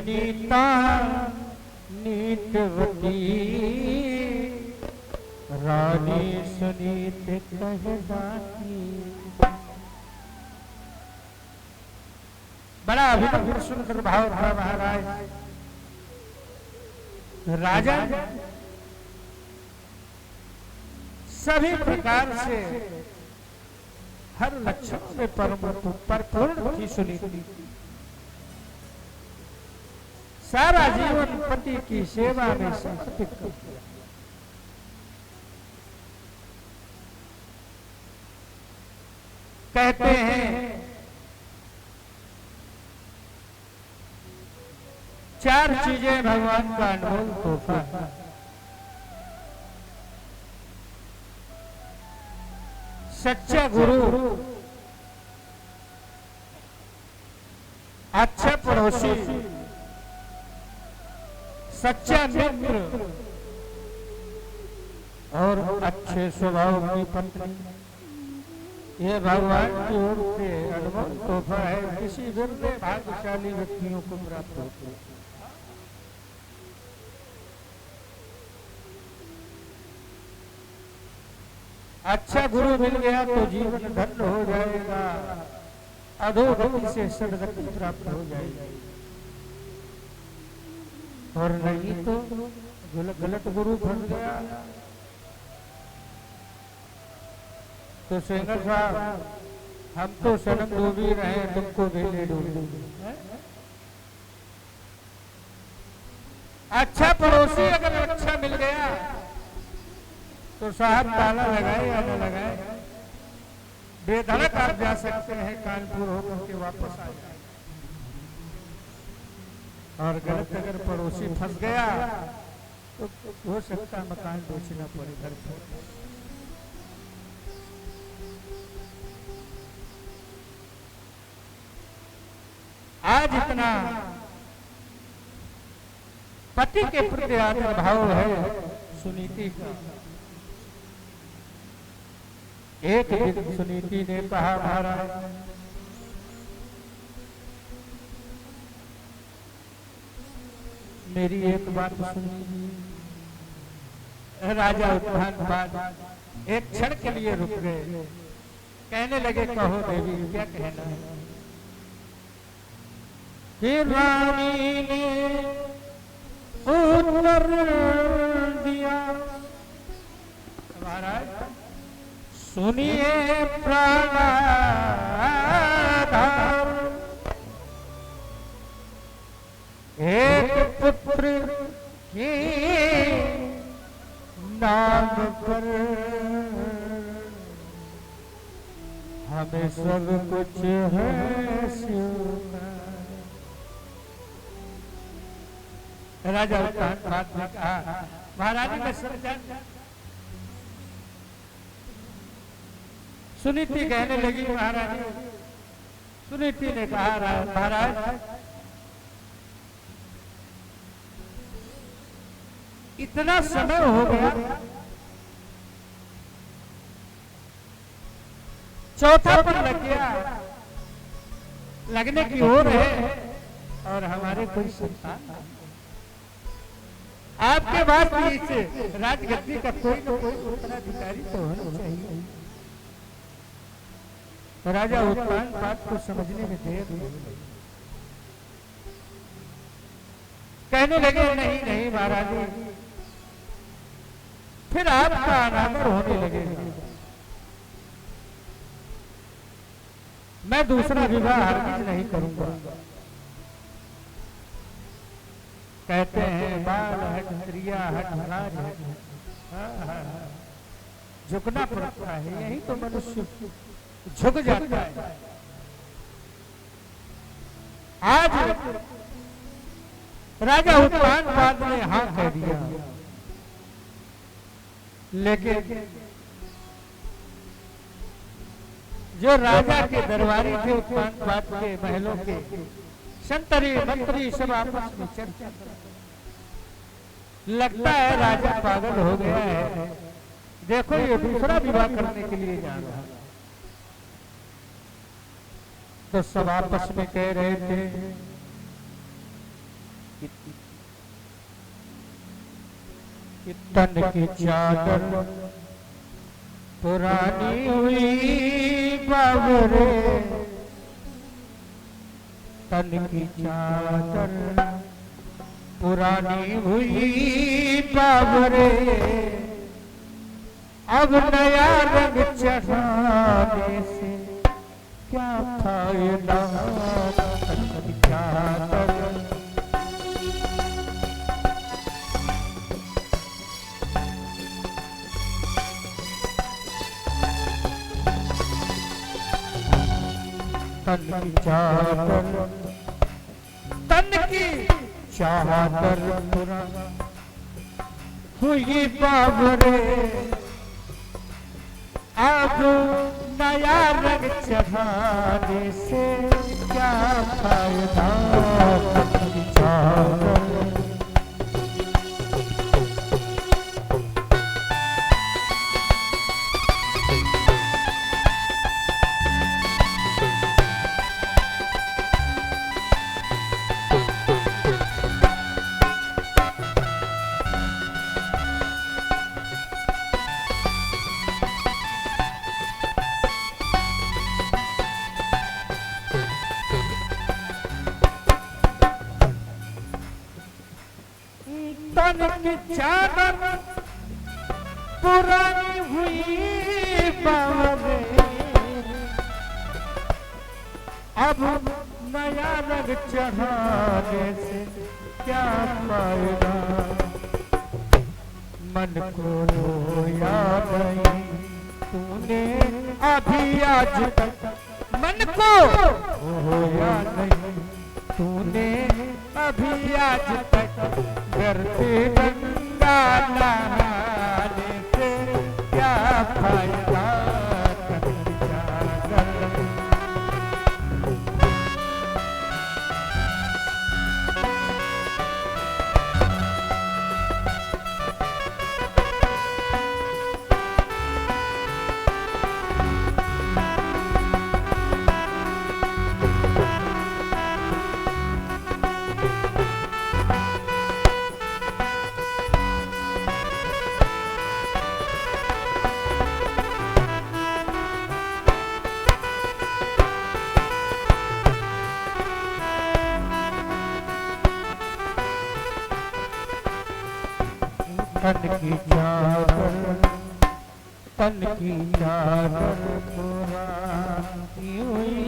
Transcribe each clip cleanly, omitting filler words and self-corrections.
नीता नीतवती रानी सुनीत कहलाती। बड़ा अभिनव सुंदर भाव था महाराज। राजा सभी प्रकार से हर लक्षण में परिपूर्ण थी सुनीति। सारा जीवन पति की सेवा में समर्पित कर दिया। कहते हैं चार चीजें भगवान का अनमोल तोहफा है। सच्चा गुरु, अच्छा पड़ोसी, सच्चा मित्र और अच्छे स्वभाव की पत्नी। यह भगवान की ओर से अनमोल तोहफा है, किसी विरले भाग्यशाली व्यक्तियों को प्राप्त होता है। अच्छा गुरु मिल गया तो जीवन धन्य हो जाएगा, अधोगति से सदगति प्राप्त हो जाएगी। और नहीं तो गलत गुरु फंस गया तो सेंगर साहब हम तो सनम डूबी रहे, तुमको भी ले डूबेंगे। अच्छा पड़ोसी अगर अच्छा मिल गया तो साहब ताला लगाए या न लगाए, बेधड़क आप जा सकते हैं, कानपुर होकर के वापस आ जाए। और गलत अगर पड़ोसी फंस गया तो हो सकता मकान बेचना पड़े घर पर। आज इतना पति के प्रति आदर भाव है सुनीति का। एक दिन सुनीति ने कहा महाराज मेरी एक बात सुनिए। राजा उत्थान बाद एक क्षण के लिए रुक गए, कहने लगे कहो देवी क्या कहना है। फिर रानी ने उत्तर दिया महाराज सुनिए प्राणाधार, एक पुत्र के नाम पर हमें सब कुछ है सुना। राजा उत्थान ने कहा महारानी में सब जान। सुनीति कहने लगी महारानी, सुनीति ने कहा महाराज इतना समय हो गया, चौथा पर लग गया, लगने की ओर है और हमारे कोई संतान नहीं। आपके बाद इस राजगद्दी का कोई न कोई उत्तराधिकारी तो होना चाहिए। राजा उत्थान बात को समझने में देर नहीं, कहने लगे नहीं नहीं महारानी, फिर आपका अनादर होने लगेगा। मैं दूसरा विवाह हरगिज नहीं करूंगा। कहते हैं बाल हट क्रिया हट राज हट, झुकना पड़ता है, यही तो मनुष्य झुक जाता है। आज राजा उत्थान बाद ने हाँ कह दिया, लेकिन जो राजा के दरबारी थे उत्थान बाद के महलों के संतरी मंत्री सब आपस में चर्चा, लगता है राजा पागल हो गया है, देखो ये दूसरा विवाह करने के लिए जा रहा है। तो सब आपस में कह रहे थे कि तन की चादर पुरानी हुई बाबरे, तन की चादर पुरानी हुई बाबरे, अब नया रंग चढ़ाने से क्या फायदा। तन की चादर तन की चादर, तन की चादर पुरानी हुई बाबरे, अब नया रंग चढ़ाने से क्या फायदा। तन की चादर तन की चादर पुरानी हुई बाबरे, अब नया रंग चढ़ाने से क्या फायदा। मन को रोया नहीं तूने अभी आज तक, मन को रोया नहीं तूने अभी आज तक, करते गंगा नहाने से क्या फायदा। तन की चादर, तन की चादर पुरानी हुई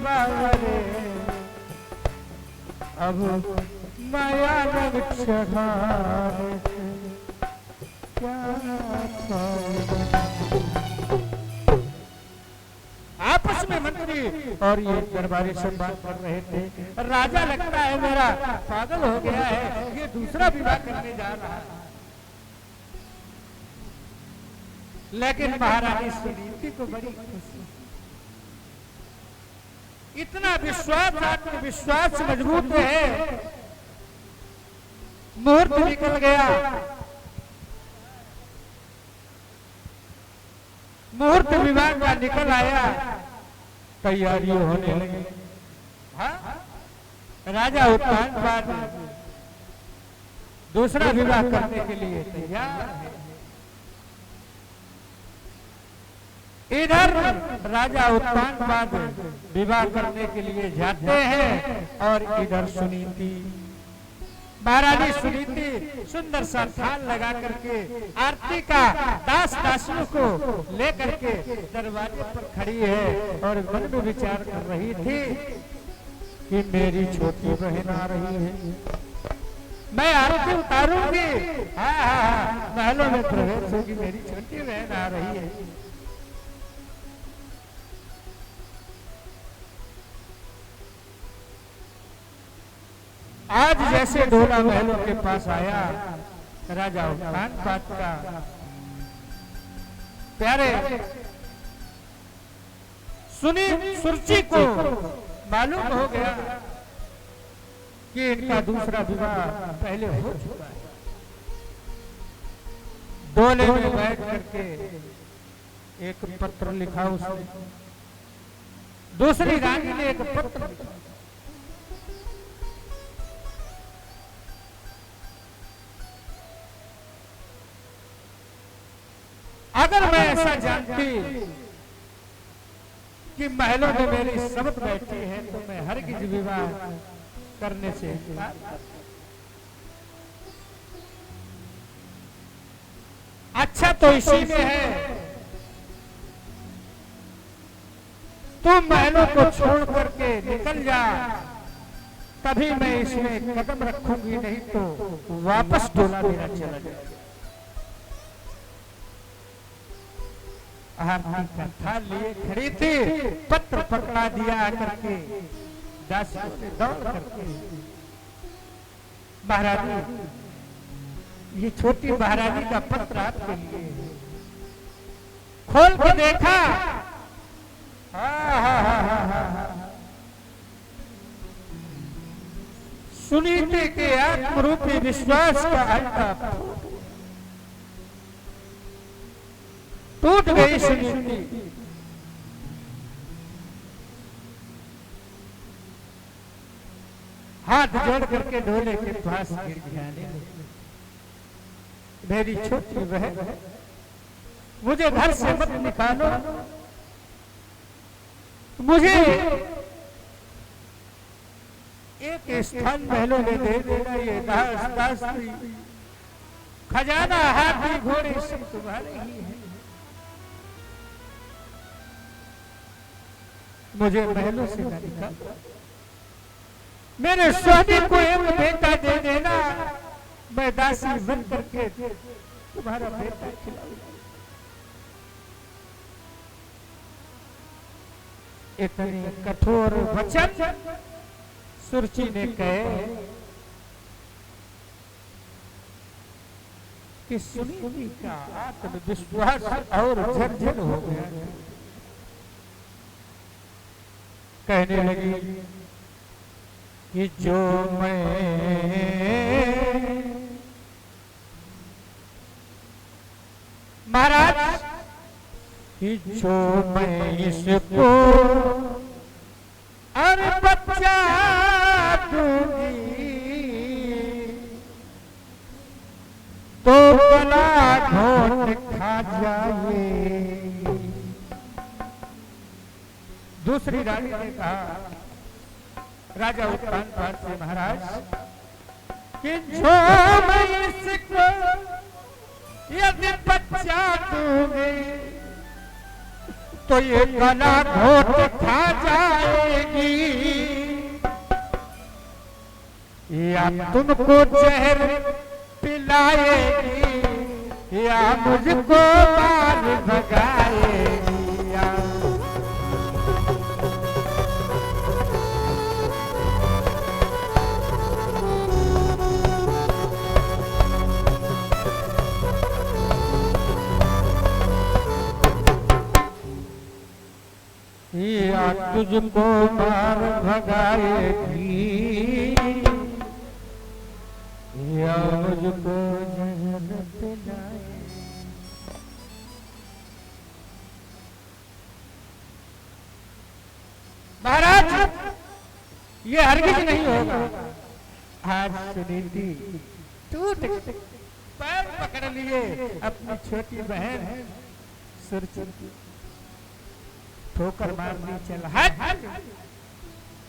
बाबरे, अब नया रंग चढ़ाने से क्या फायदा। आपस में मंत्री और ये दरबारी सब बात कर रहे थे। राजा लगता है मेरा पागल हो गया है, ये दूसरा विवाह करने जा रहा है। लेकिन महारानी सुनीति को बड़ी खुशी, इतना विश्वास, आत्मविश्वास मजबूत है। मुहूर्त निकल गया, मुहूर्त विवाह का निकल आया, तैयारी होने लगी। राजा उत्तानपाद दूसरा विवाह करने के लिए तैयार है। इधर राजा उत्तानपाद विवाह करने के लिए जाते हैं और इधर सुनीति, महारानी सुनीति सुंदर सा थाल लगा करके आरती का दास दासियों को लेकर के दरवाजे पर खड़ी है और मन में विचार कर रही थी कि मेरी छोटी बहन आ रही है, मैं आरती उतारूंगी। हाँ, महलों में प्रवेश होगी, मेरी छोटी बहन आ रही है। आज जैसे ढोला महलों के पास आया, राजा उत्तानपाद का प्यारे सुरुचि को मालूम हो गया कि इनका दूसरा विवाह पहले हो चुका है। डोले में बैठ करके एक पत्र लिखा उसने, दूसरी रानी ने एक पत्र लिखा। अगर मैं ऐसा जानती कि महलों में मेरी सबक बैठी है तो मैं हरगिज विवाह करने से इनकार करता। अच्छा तो इसी में है, तुम महलों को छोड़ करके निकल जा, तभी मैं इसमें कदम रखूंगी, नहीं तो वापस डोला मेरा चला जाएगा। आरती का थाल लिए खड़ी थी, पत्र पकड़ा दिया करके दासियों ने दौड़ करके, महारानी ये छोटी महारानी का पत्र आपके लिए, खोल के देखा, सुनीति के आत्मरूपी विश्वास का अंडा टूट गई सुनीति। हाथ जोड़ करके ढोले के पास गिड़गिड़ाने लगी, मेरी छोटी बहन मुझे घर से मत निकालो, मुझे एक स्थान महलों में दे देना, ये दास दासी खजाना हाथी घोड़े सब तुम्हारे ही है, मुझे महलों से न निकाल, मेरे स्वामी को एक बेटा दे देना, मैं दासी बन करके तुम्हारा बेटा खिलाऊंगा। इतने कठोर वचन सुरची ने कहे कि सुनीति का आत्मविश्वास और झरझर हो गया। कहने लगी कि जो मैं महाराज कि जो मैं इसको अरे बच्चा दूंगी तो गला घोट खा जाएगी। दूसरी रानी ने कहा, राजा उत्तानपाद से, महाराज कि जो मैं इसको यदि बच्चा दूंगी तो ये गला घोट खा जाएगी, या तुमको जहर पिलाएगी या मुझको मार भगाएगी। या तुझको मार भगाएगी या मुझको जहर पिलाएगी। महाराज ये हरगिज नहीं होगा। आज सुनीति टूट पैर पकड़ लिए अपनी छोटी बहन सुरची, ठोकर मारनी चल, हट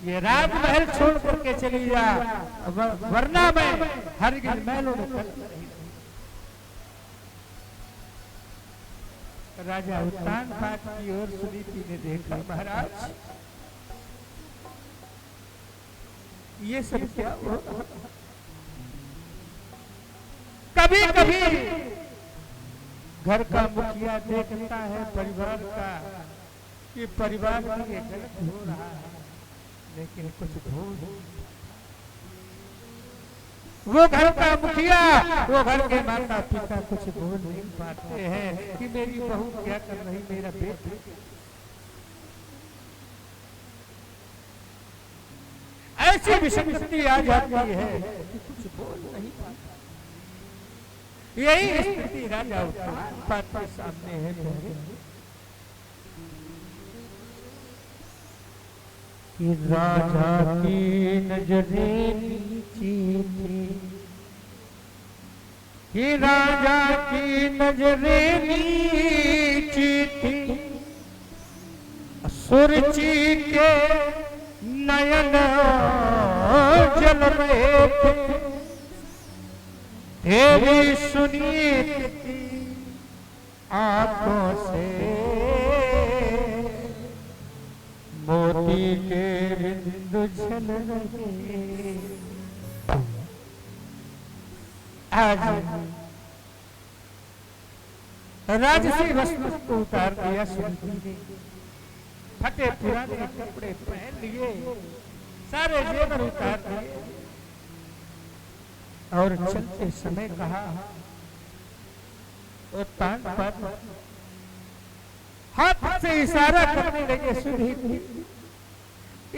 ये राजमहल छोड़ करके चली जा, वरना मैं हरगिज महलों में कदम नहीं। राजा उत्तानपाद की ओर सुनीति ने देखा, महाराज ये सब क्या हो? कभी कभी घर का मुखिया देखता है परिवार का कि परिवार में ये गलत हो रहा है, लेकिन कुछ भूल, वो घर का मुखिया, वो घर के माता पिता कुछ बोल नहीं पाते हैं कि मेरी बहू क्या कर रही, मेरा बेटा। ऐसी विषमस्थिति आ जाती है कि कुछ बोल नहीं पाता। यही स्थिति राजा उत्तानपाद के सामने है कि राजा की नजरें नीची थी, कि राजा की नजरें नीची थी, सुरची के नयन जल रहे थे, तेरी सुनीत की आंखों से मोती के बिंदु झल रहे। आज राजसी वस्तु को उतार दिया सुनीति ने, फटे पुराने कपड़े पहन लिए, सारे जेवर उतार दिए और चलते समय कहा, और तान पर हाथ से इशारा करने लगे, सुनीति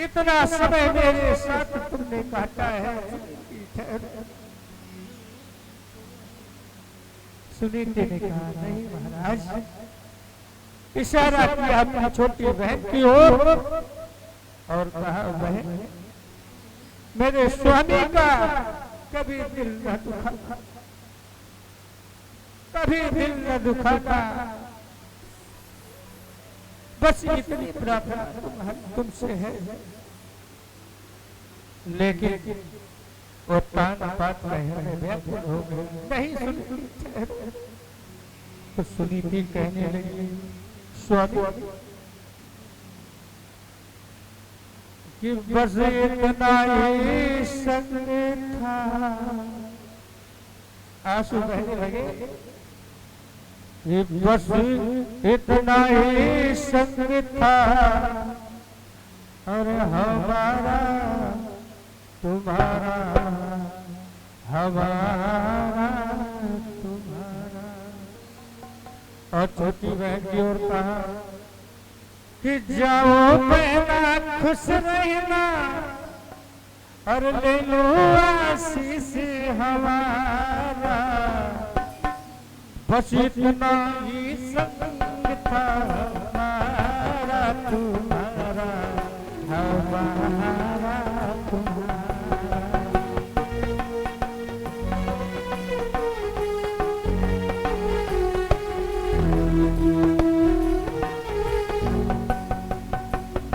इतना समय मेरे साथ तुमने काटा है, सुनीति ने कहा नहीं महाराज, इशारा किया अपनी छोटी बहन की ओर और कहा बहन मेरे स्वामी का कभी दिल न दुखा, कभी दिल न दुखाता, बस इतनी प्रार्थना तुमसे है। लेकिन वो तान पात रहने व्याकुल हो गए, नहीं सुनी। तो सुनीति कहने लगी स्वामी कि बस इतना ही संग था, आंसू बहने लगे, कि बस इतना ही संग था, और हमारा तुम्हारा, हमारा तुम्हारा। और छोटी बहन की ओर कहा कि जाओ बहना खुश रहना, और ले लो आशीष हमारा, बस इतना ही संग था हमारा तुम्हारा, हमारा तुम्हारा।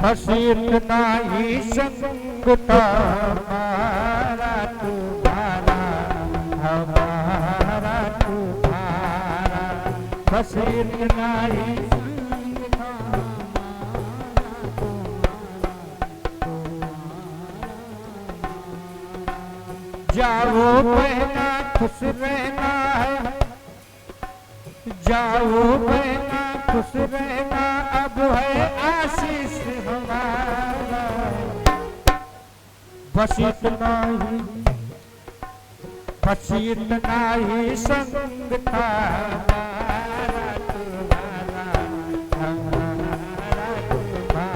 बस इतना ही संग था हमारा तुम्हारा, हमारा तुम्हारा, बस इतना ही संग था हमारा तुम्हारा। जाओ बहना खुश रहना है, जाओ बहना खुश रहना, अब है आशीष हमारा, बस इतना ही, बस इतना ही संग था हमारा तुम्हारा, हमारा तुम्हारा।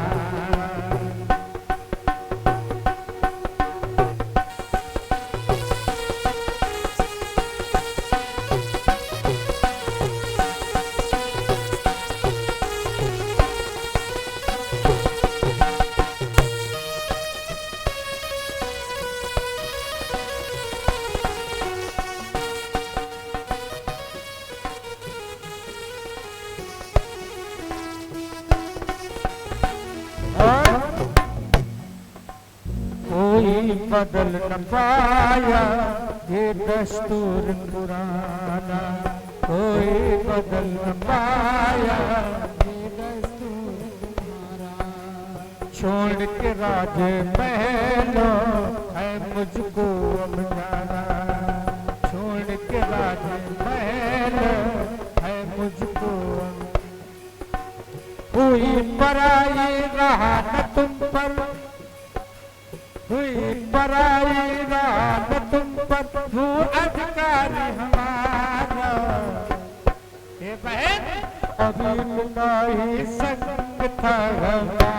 बदल न पाया ये दस्तूर पुराना, कोई बदल न पाया ये दस्तूर पुराना। छोड़ के राज महलो है मुझको अब जाना, छोड़ के राज महलो है मुझको। हुई पराई रहा न तुम पर, हुई पराई रात तुम पर, तू अधिकारी हमारा। ये बहन अभी नहीं संग था हमारा।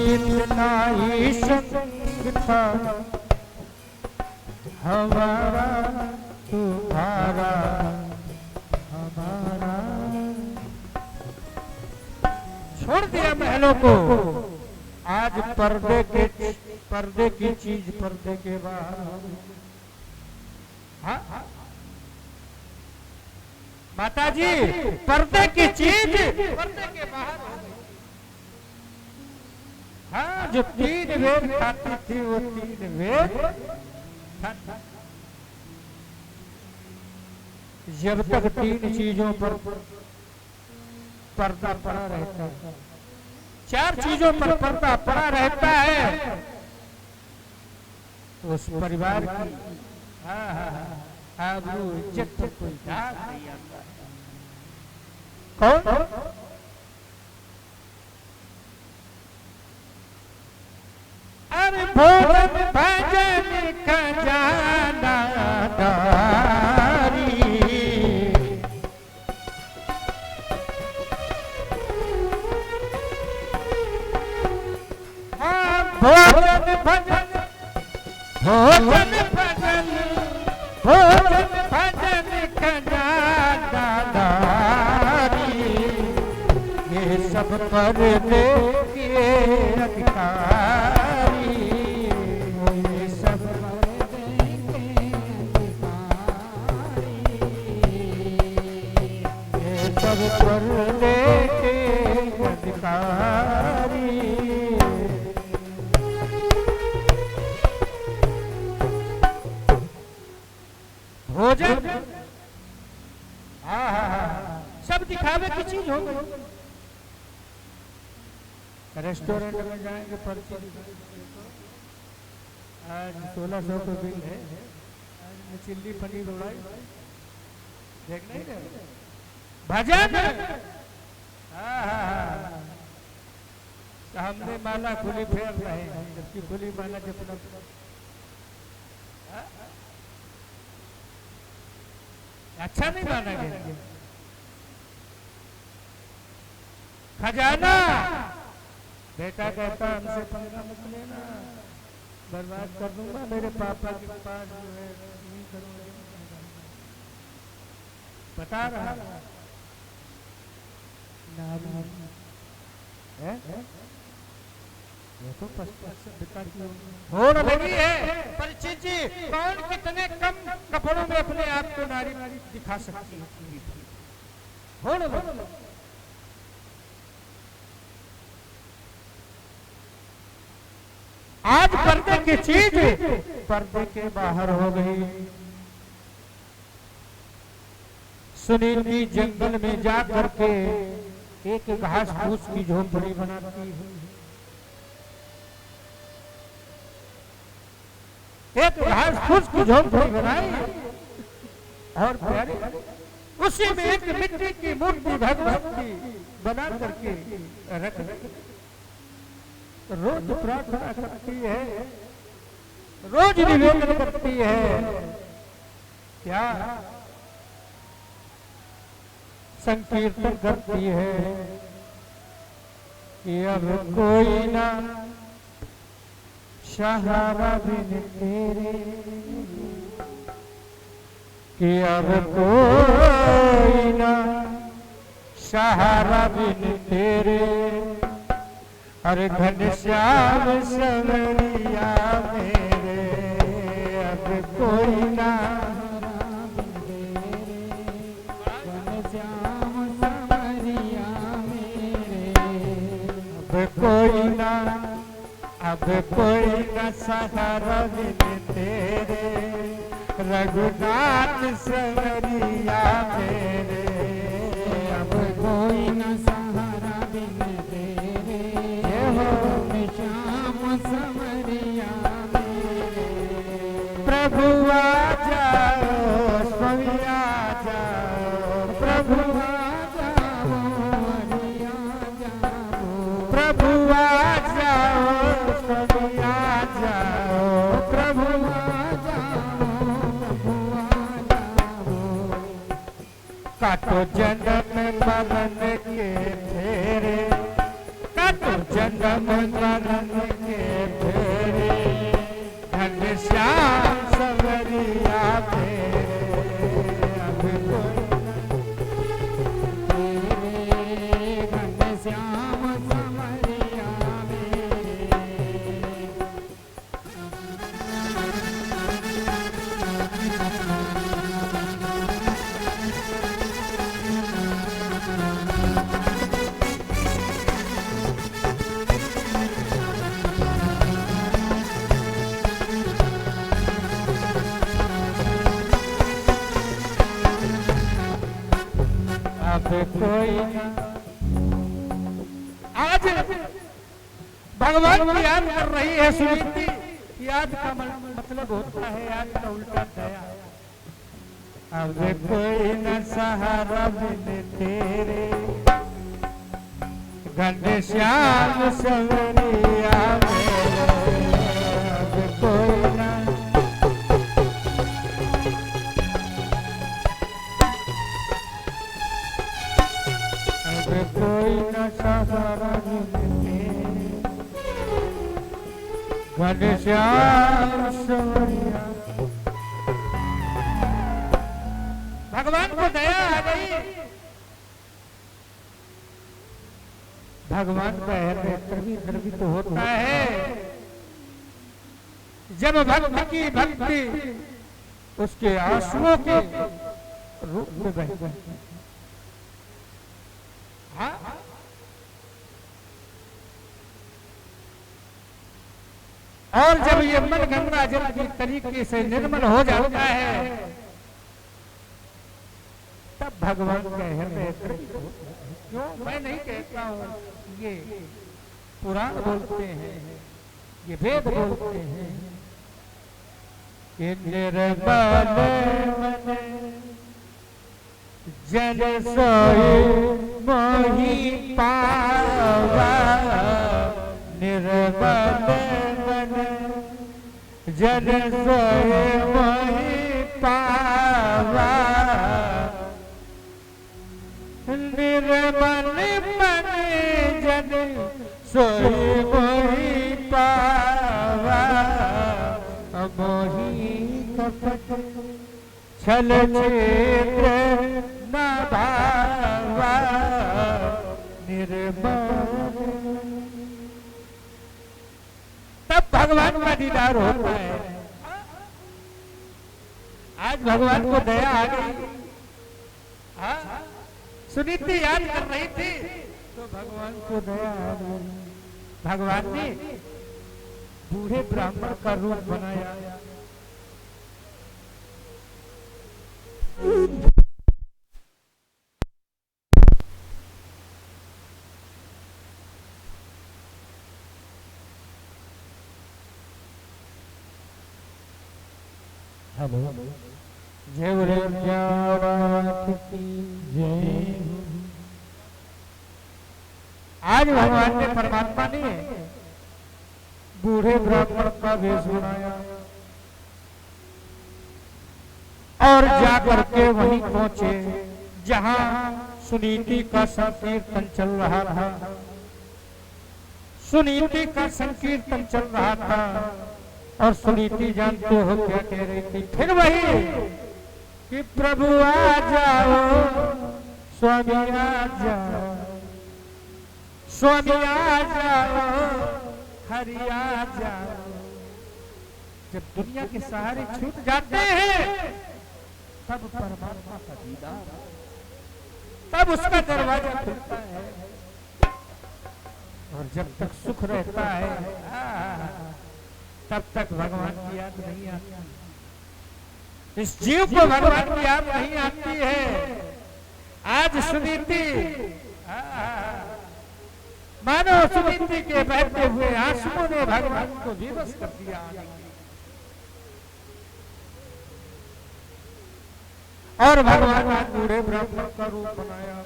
इतना ही संग था हमारा तुम्हारा हमारा। छोड़ दिया महलों को, आज पर्दे की चीज पर्दे के बाहर। हाँ माता जी, पर्दे की चीज पर्दे के बाहर। हाँ, जो 3 वेद खाती थी वो 3 वेद खाती। जब तक 3 चीजों पर पर्दा पड़ा रहता है, 4 चीजों पर पर्दा पड़ा रहता है, तो उस परिवार की आबरू इज्जत को कोई दाग नहीं आता। कौन? अरे भोजन भजन खजाना दारी, भोजन भजन भोजन भजन भोजन भजन खजाना दारी, ये सब करने के अधिकारी, ये सब करने के अधिकारी, ये सब करने के अधिकारी। भोजन सब दिखावे की चीज हो गई। रेस्टोरेंट में जाएंगे, पर्ची आज 1600 का बिल है, आज चिल्ली पनीर उड़ाई देख नहीं रहे। भजन हमने माला खुली फेर रहे हैं, जबकि खुली माला जपना अच्छा नहीं माना गया। खजाना बेटा कहता हमसे पंगा मत लेना, बर्बाद कर दूंगा, मेरे पापा के पास जो है नहीं करूंगा, बता रहा ये तो होड़ लगी है। परिचित जी, कौन कितने कम कपड़ों में अपने आप को नारी दिखा सकती है? होड़ लगी। आज पर्दे की चीज पर्दे के बाहर हो गई। सुनील जी जंगल में जा करके एक घास फूस की झोपड़ी बनाती है, एक घास फूस की झोपड़ी बनाई और प्यारे उसी में एक मिट्टी की मूर्ति भगवान की बना करके रख, रोज प्रार्थना करती है, रोज निवेदन करती है। क्या संकीर्तन करती है कि अब कोई ना सहारा बिन तेरे, कि अब कोई ना सहारा बिन तेरे, अरे घनश्याम सवरिया मेरे, अब कोई ना घनश्याम सवरिया मेरे, अब कोई ना, अब कोई न सहारा बिन तेरे, रघुनाथ सवरिया मेरे, अब कोई न सहारा बिन तेरे, श्याम सवरिया मेरे। प्रभु आ जाओ, स्वामी आ जाओ, प्रभु आ जाओ, हरि आ जाओ, प्रभु आ जाओ, स्वामी आ जाओ, प्रभु आ जाओ, प्रभु आ जाओ। काटो जन्म मरण के फेरे, काटो जन्म मरण के फेरे, श्याम सवरिया तेरे अब कोई तेरे घनश्याम सवरिया अब कोई आज भगवान की याद कर रही है सुनीति। याद का मतलब होता है याद का उल्टा दया। अब कोई न सहारा बिन तेरे घनश्याम सवरिया मेरे। अब कोई न कोई न सहारा घनश्याम सवरिया। भगवान को दया आ गई। भगवान का हृदय द्रवित होता है जब भक्त की भक्ति उसके आंसुओं के रूप में बहती है। हाँ? और जब ये मन गंगा जल की तरीके से निर्मल हो जाता है तब भगवान का हृदय द्रवित होता है। क्यों? मैं नहीं कहता हूँ, ये पुराण बोलते हैं, ये वेद बोलते हैं कि निर्मल मन जन सोई मोहि पावा। निर्मल मन जन सोई मोहि पावा। निर्मल मन जन सोई मोहि पावा। मोहि कपट छल छिद्र न भावा। निर्मल तब भगवान का दीदार होता है। आज भगवान को दया आ गई। हाँ? सुनीति याद कर रही थी तो भगवान को दया आ गई। भगवान ने बूढ़े ब्राह्मण का रूप बनाया। हेलो, जय बोले जगन्नाथ की जय। आज भगवान ने परमात्मा ने बूढ़े ब्राह्मण का वेश बनाया और जाकर के वहीं पहुंचे जहां सुनीति का संकीर्तन चल रहा था। सुनीति का संकीर्तन चल रहा था और सुनीति जानते हो क्या कह रही थी? फिर वही कि प्रभु आ जाओ, स्वामी आ जाओ, स्वामी आ जाओ, हरि आ जाओ। जब दुनिया के सहारे छूट जाते हैं तब परमात्मा का दीदार, तब उसका दरवाजा खुलता है। और जब तक सुख रहता है तब तक भगवान की याद नहीं आती। इस जीव को भगवान की याद नहीं आती है। आज सुनीति मानो सुनीति के बहते हुए आंसुओं ने भगवान को विवश कर दिया। और भगवान ने बूढ़े ब्राह्मण का रूप बनाया।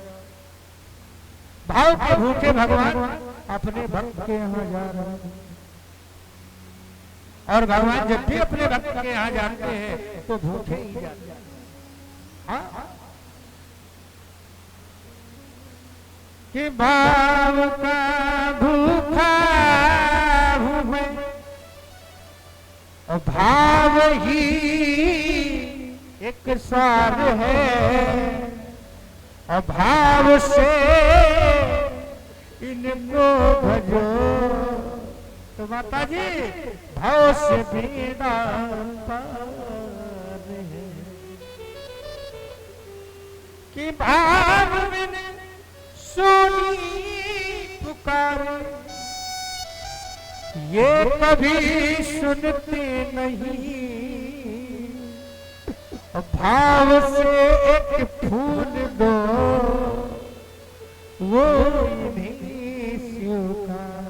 भाव के भूखे भगवान अपने भक्त के यहाँ जा रहे हैं। और भगवान जब भी अपने भक्त के यहाँ जाते हैं तो भूखे ही जाते हैं। हाँ? कि भाव का भूखा हूँ मैं और भाव ही एक सार है, अभाव से इनको भजो। तो माता जी भाव से बिना पार है कि भाव बिन सुनी पुकारे, ये कभी सुनते नहीं। भाव से एक फूल दो वो इन्हीं स्वीकार।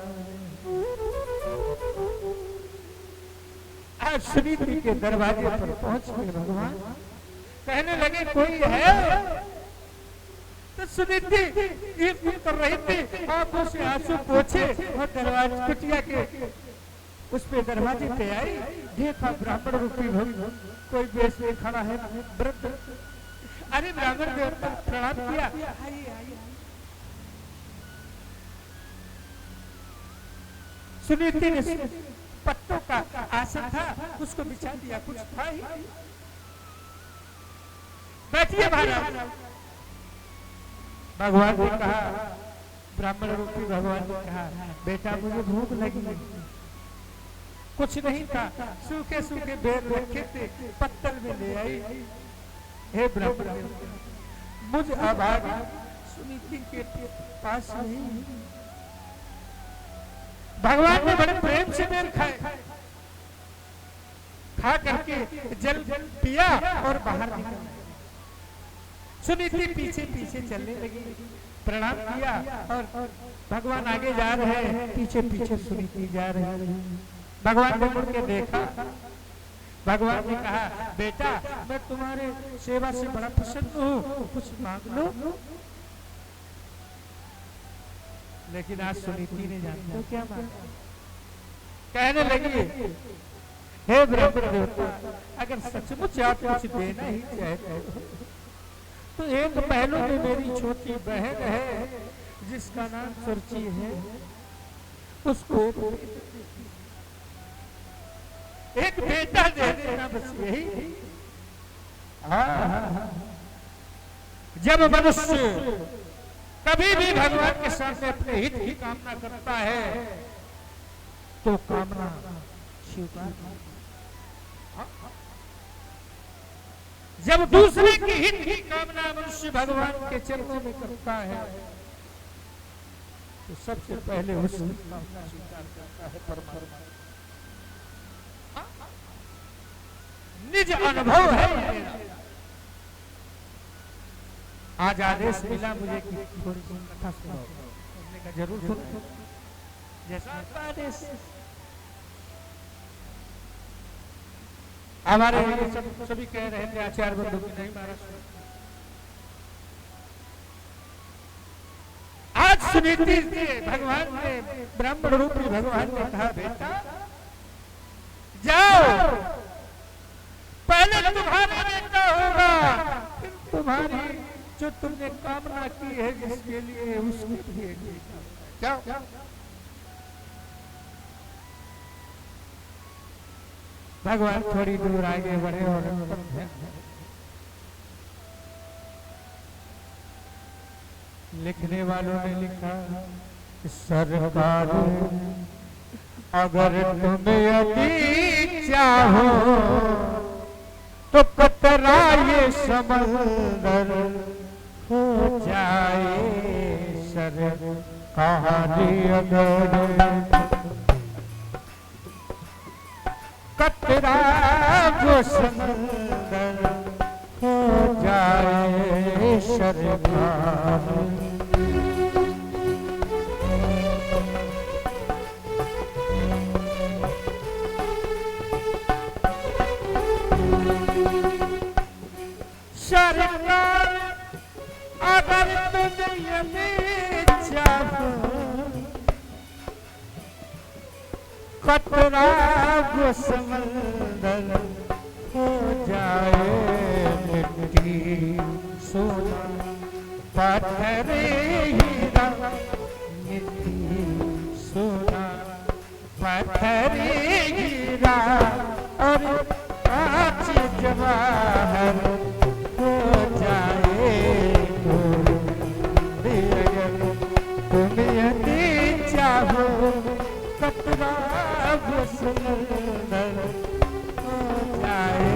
आज सुनीति के दरवाजे पर पहुंच गए भगवान, कहने लगे कोई है? तो सुनीति ये कर रही थी, आंखों से आंसू पोछे और दरवाजे कुटिया के उस पे दरवाजे पे आई। देखा ब्राह्मण रूपी भगवान कोई बेश में खड़ा है, वृद्ध। अरे ब्राह्मण देवता प्रणाम किया। सुनीति ने पत्तों का आसन था उसको बिछा दिया, कुछ था ही। बैठिए महाराज। भगवान ने कहा, ब्राह्मण रूपी भगवान ने कहा, बेटा मुझे भूख लगी है। कुछ नहीं था, सूखे सूखे बेर रखे थे, पत्तल में ले आई। हे ब्राह्मण मुझ अभागी सुनीति के पास नहीं। भगवान ने बड़े प्रेम से बेर खाए, खा करके जल पिया और बाहर निकल। सुनीति पीछे पीछे चलने लगी, प्रणाम किया और भगवान आगे जा रहे हैं, पीछे पीछे सुनीति जा रही है। भगवान ने मुड़ के देखा। भगवान ने कहा, बेटा मैं तुम्हारे सेवा से बड़ा प्रसन्न हूँ, कुछ मांग लो। लेकिन आज सुनीति ने जाना तो क्या मांगा? कहने लगी, हे ब्रह्म देवता अगर सचमुच आप कुछ देना ही चाहते हो तो एक पहलू में मेरी छोटी बहन है जिसका नाम सुरची है, उसको एक बेटा दे देना, बस यही। जब मनुष्य कभी भी भगवान के सामने अपने हित की कामना करता है तो कामना स्वीकार। जब दूसरे की हित की कामना मनुष्य भगवान के चरणों में करता है तो सबसे पहले उसकी कामना स्वीकार करता है परमात्मा। निज अनुभव है। आज आदेश मिला मुझे कि थोड़ी सी कथा सुनाओ। हमने कहा जरूर सुनो, जैसा आदेश। हमारे सभी कह रहे थे आचार्य बंधु की नहीं महाराज। आज सुनीति से भगवान ने, ब्राह्मण रूपी भगवान ने कहा, बेटा जाओ, पहले तुम्हारा बेटा होगा, फिर तुम्हारी जो तुमने कामना की है जिसके लिए उसके लिए जाओ। भगवान थोड़ी दूर आगे बढ़े और लिखने वालों ने लिखा, सरकार अगर तुम यदि चाहो तो कतरा ये समंदर हो जाए। सरकार अगर कतरा वो समंदर हो जाए। सरकार सरकार अगर तुम यदि चाहो कतरा वो समंदर हो जाए। मिट्टी सोना पत्थर हीरा, मिट्टी सोना पत्थर हीरा और बाहर हो जाए तुम यदि चाहो कतरा वो सुंदर हो जाए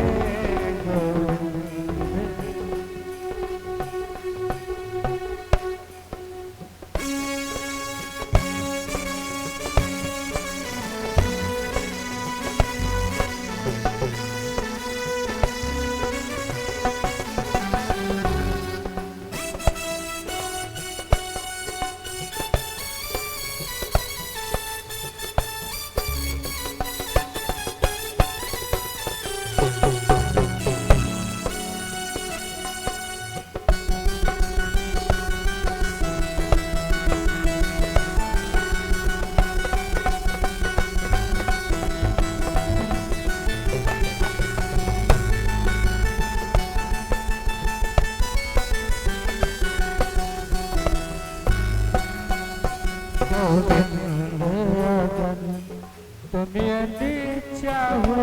तुम यदि चाहो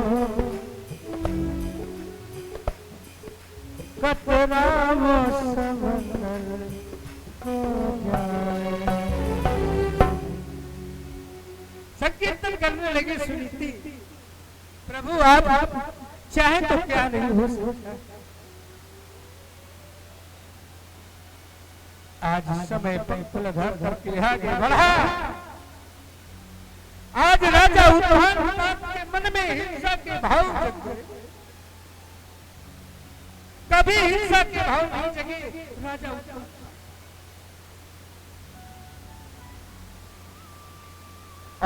कतरा वो समंदर हो जाए। संकीर्तन करने लगी सुनीति, प्रभु आप चाहे तो क्या नहीं हो सकता। आज समय पर कुलधर करके आगे बढ़ा। आज राजा उत्तान के मन में हिंसा के भाव जग गए। कभी हिंसा के भाव नहीं जगे राजा उत्तान।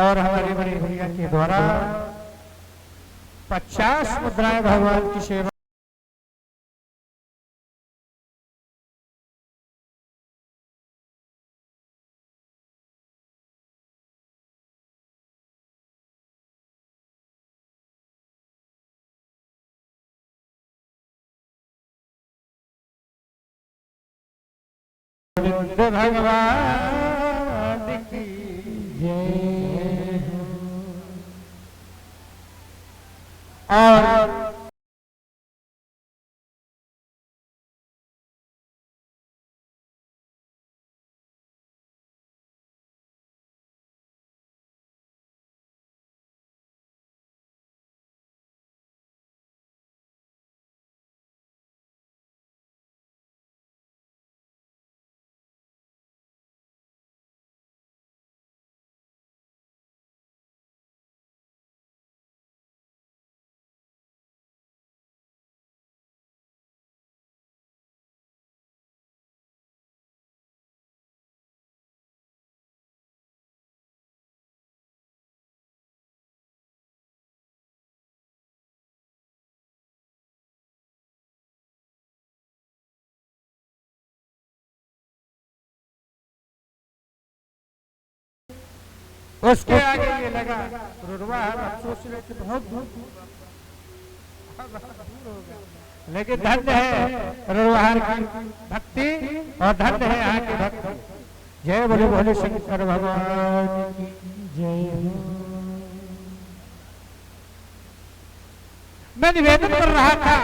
और हमारे बड़े भैया के द्वारा 50 मुद्राएं भगवान की सेवा भगवान की जय। और उसके आगे ये लगा रुरवा सोच रहे थे बहुत दूर लेकिन धन्य है रुरवाहर की भक्ति और धन्य है यहाँ की भक्ति। जय बोले भोले शंकर भगवान की जय। मैं निवेदन कर रहा था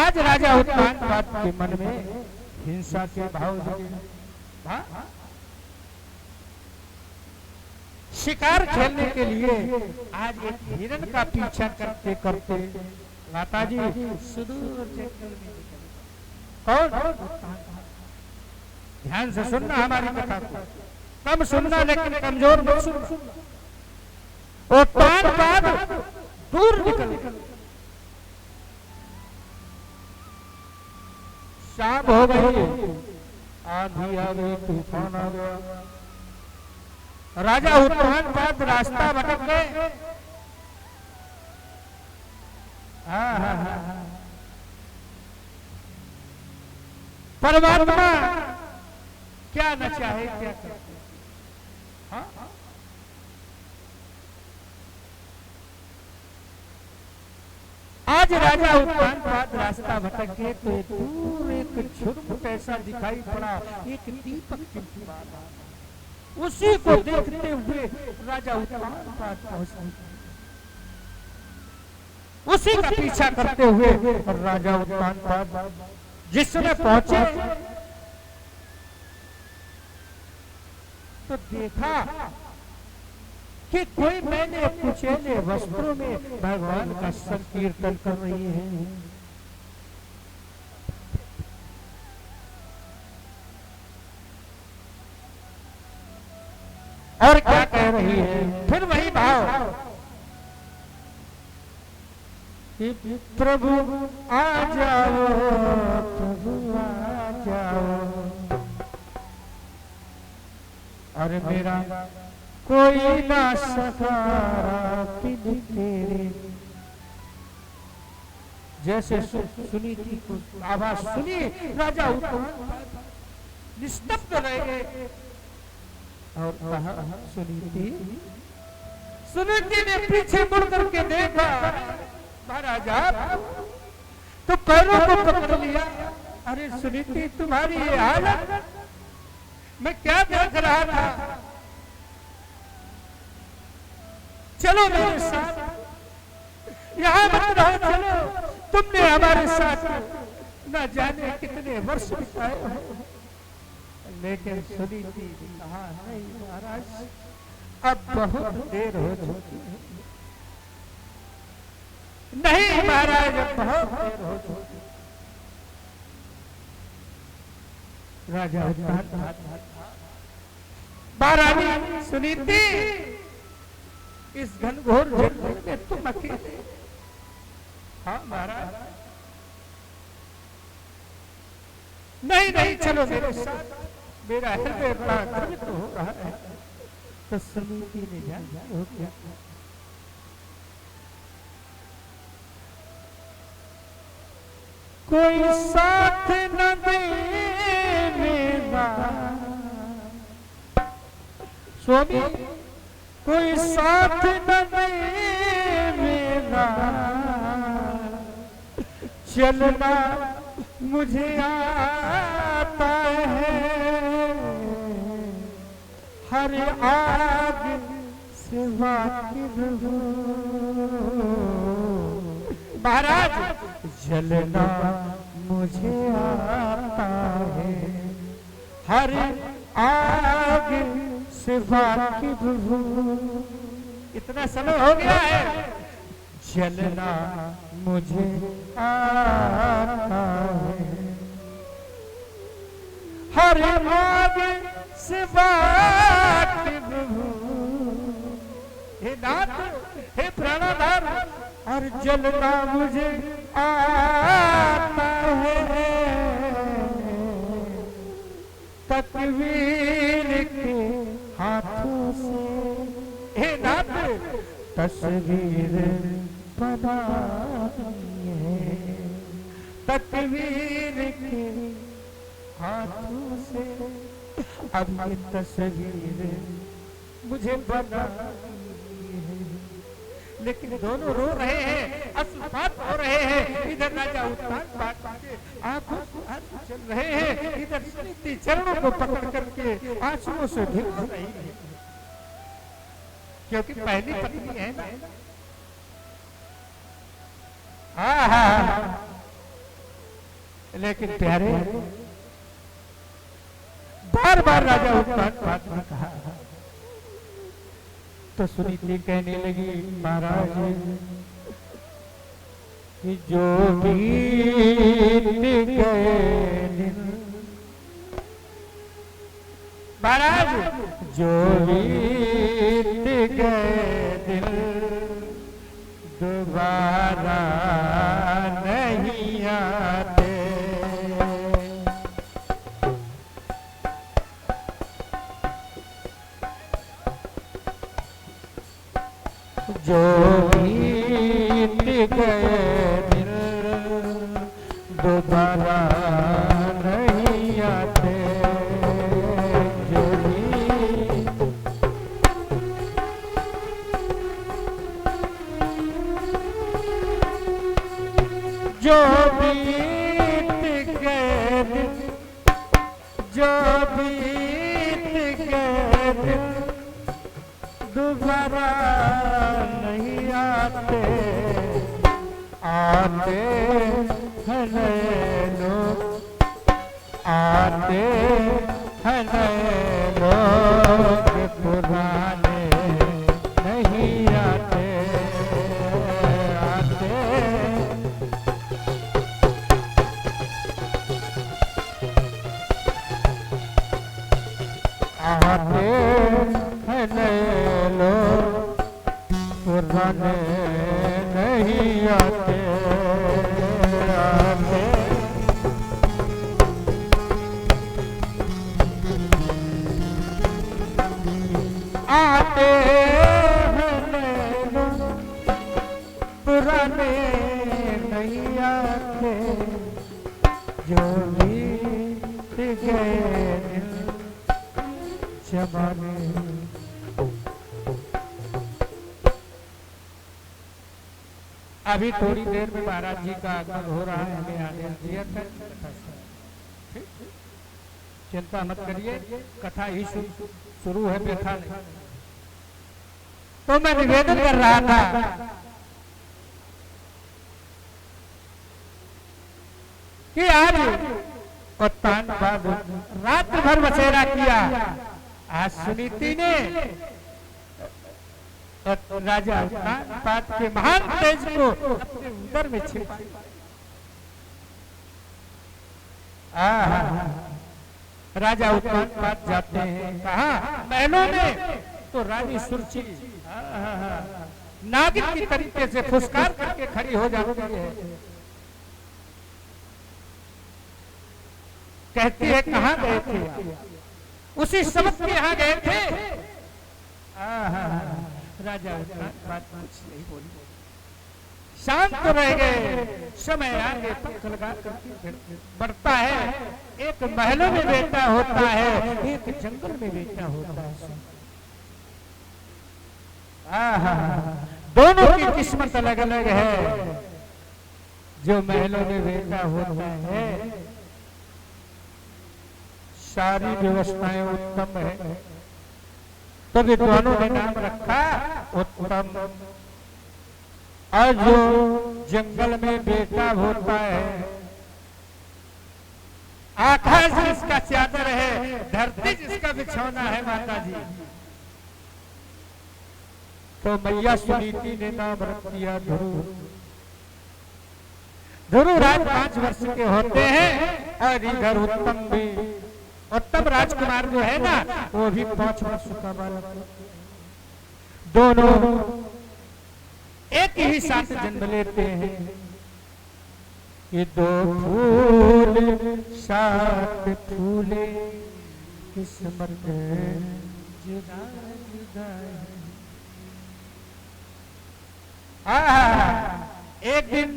आज राजा उत्तान के मन में हिंसा के भाव जगे। शिकार खेलने के लिए आज एक हिरण का पीछा करते करते माता जी सुदूर जंगल में कौन ध्यान से सुनना हमारी कथा को, कम सुनना लेकिन कमजोर मत सुनना। वो पान पान दूर निकल शाम हो गई, आंधी आ गई, तूफान आ गया। राजा उत्तान पाद रास्ता भटक गए। परमात्मा क्या न चाहे क्या करते। आज राजा उत्तान पाद रास्ता भटक गए तो दूर एक झुरमुट ऐसा दिखाई पड़ा, एक दीपक टिमटिमाता। उसी को देखते हुए राजा उत्तान पाद पहुंचा। उसी का पीछा करते हुए राजा उत्तानपाद जिस समय पहुंचे तो देखा कि कोई मैंने कुचेले वस्त्रों में भगवान का संकीर्तन कर रही है। और क्या कह रही है, फिर वही भाव कि प्रभु आ जाओ, प्रभु आ जाओ, अरे मेरा कोई ना सहारा बिन तेरे। जैसे सुनी थी आवाज सुनी, राजा उत्तानपाद निस्तब्ध रह गए और कहा, सुनीति ने पीछे मुड़ करके देखा, महाराजा तो पैरों को पकड़ लिया। अरे सुनीति, तुम्हारी ये हालत, मैं क्या देख रहा था, चलो मेरे साथ, यहाँ मत रहो, चलो, तुमने हमारे साथ न जाने कितने वर्ष बिताए हो। लेकिन सुनीति ने कहा, नहीं महाराज, अब बहुत देर हो चुकी है। नहीं महाराज, अब बहुत देर हो चुकी है। राजा उत्तानपाद, महारानी सुनीति, इस घनघोर जंगल में तुम अकेले? हाँ महाराज। नहीं नहीं, चलो मेरे साथ, मेरा हृदय बड़ा गर्वित हो रहा है। तो सुनीति ने जान हो गया, कोई साथ न देगा स्वामी, कोई साथ न देगा, चलना मुझे आता है, हर आग से वाकिफ हूँ। महाराज, जलना मुझे आता है, हर आग से वाकिफ हूँ। इतना समय हो गया है, जलना मुझे आता है, हर आग से वाकिफ हूँ। हे नाथ, हे प्राणाधार, और जलना मुझे आता है, तकवीर के हाथों से। हे नाथ, तस्वीर बनानी है, तकवीर के हाथों से। अब ये तस्वीर मुझे बनानी है। लेकिन दोनों रो रहे हैं, अश्रुपात हो रहे हैं। इधर राजा उत्तानपाद के आंखों से आंसू चल रहे हैं, इधर सुनीति चरणों को पकड़ करके आंसुओं से भिगो रही है, क्योंकि पहली पत्नी है ना। हाँ, लेकिन प्यारे, बार बार राजा उत्तानपाद ने कहा, तो सुनीति कहने लगी, महाराज कि जो बीत गए दिन, महाराज जो बीत गए दिन दोबारा नहीं आते। जो बीत गए दिन दोबारा नहीं आते। जो बीत गए दिन, जो बीत गए दिन दोबारा नहीं आते। आते हैं नए लोग, आते हैं नए लोग, पुराने नहीं आते, आते आते हैं नए लोग, पुराने नहीं आते, आते आते हैं नए लोग, पुराने नहीं आते, जो बीत गए दिन जमाने। अभी थोड़ी देर में महाराज जी का आगमन हो रहा है, हमें आदेश दिया था कथा से। चिंता मत करिए, कथा ही शुरू है, व्यथा नहीं। तो मैं निवेदन कर रहा था कि आज उत्तान बाद रात भर बसेरा किया। आज सुनीति ने राजा उत्तान के महान तेज को अपने उदर में छिपा। राजा उत्तान जाते हैं कहा महलों में, तो रानी सुरची नागिन की तरीके से फुसकार करके खड़ी हो जाती है। कहती है कहाँ गए थे? उसी समझ के यहाँ गए थे। राजा बात कुछ नहीं बोली, शांत तो रह गए। समय आगे पंख लगा कर बढ़ता है। एक महलों में बेटा होता है, एक जंगल में बेटा होता है। दोनों की किस्मत अलग अलग है। जो महलों में बेटा होता है सारी व्यवस्थाएं उत्तम है, तो विद्वानों ने नाम रखा उत्तम। और जो जंगल में बेटा होता है, आकाश जिसका चादर है, धरती जिसका बिछौना है माता जी, तो मैया सुनीति ने नाम रख दिया ध्रुव। ध्रुवराज 5 वर्ष के होते हैं और इधर उत्तम भी, उत्तम राजकुमार जो है ना वो भी 5 वर्ष का बालक। दोनों एक ही साथ जन्म लेते हैं। ये दो फूल साथ फूले, किस्मत जुदा जुदा है। एक दिन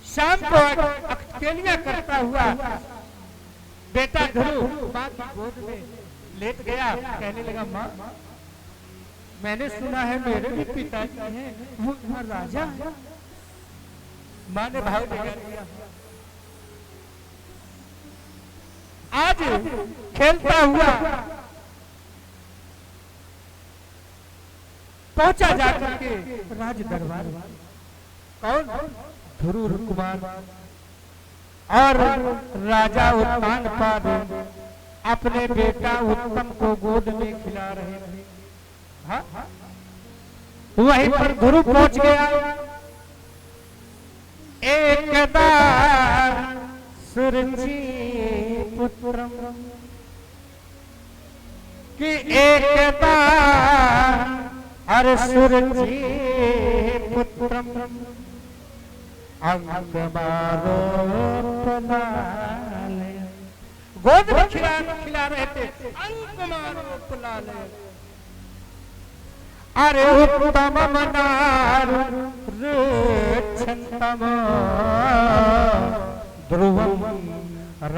शाम को अकेलियां करता हुआ बेटा ध्रुव माँ की गोद में लेट गया। कहने लगा माँ, मैंने सुना है मेरे भी पिताजी हैं, वो यहाँ राजा है। माँ ने भाव लगा दिया। आज खेलता हुआ पहुंचा जाकर के राज दरबार। कौन? ध्रुव कुमार और राजा उत्तान पाद अपने बेटा उत्तम को गोद में खिला रहे थे। वहीं पर ध्रुव पहुंच गया। एकदा सुरची पुत्रम कि एकदा अरे सुरची पुत्रम अंक मारो पलाले। गोद में खिला रहे थे, अंक मारो पलाले। अरे उत्तम मनार छंतम ध्रुवम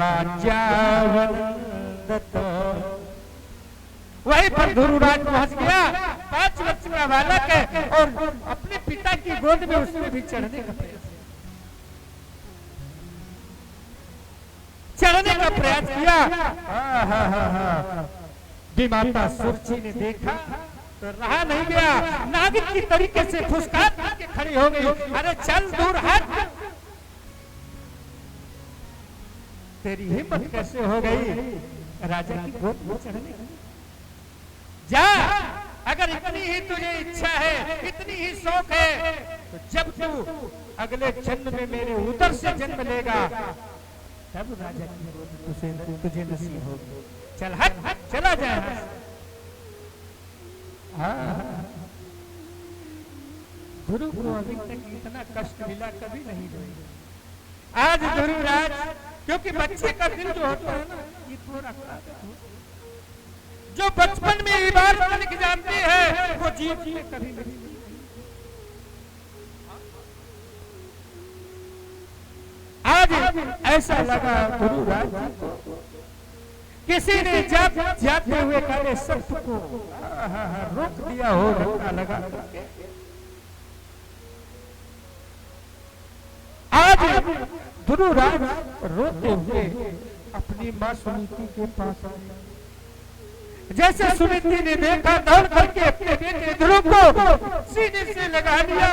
राज्यावंदत। वहीं पर ध्रुवराज पहुंच गया। 5 वर्ष का बालक है और अपने पिता की गोद में उसने भी चढ़ने का प्रयास किया। माता सुरची ने देखा तो रहा नहीं गया। नागिन की तरीके से फुसकार खड़ी हो गई, अरे चल दूर हट, तेरी हिम्मत कैसे हो गई राजा की गोद में चढ़ने की? जा, अगर इतनी ही तुझे इच्छा है, इतनी ही शौक है, तो जब तू अगले जन्म में मेरे उदर से जन्म लेगा तब राजा की गोद तुझे नसीब होगी। चल हट, चला जाए। ध्रुव को अभी तक इतना कष्ट मिला कभी नहीं हुआ। आज ध्रुवराज, क्योंकि बच्चे का दिल जो होता है ना, ये थोड़ा जो बचपन में ये बात लिख जाती है वो जीवन में कभी नहीं। आज ऐसा लगा ध्रुवराज किसी ने जाते हुए काले सर्प को रोक दिया हो, धक्का लगा। आज ध्रुवराज रोते हुए अपनी माँ सुनीति के पास आए। जैसे सुनीति ने देखा, दौड़ करके अपने बेटे ध्रुव को सीने से लगा लिया।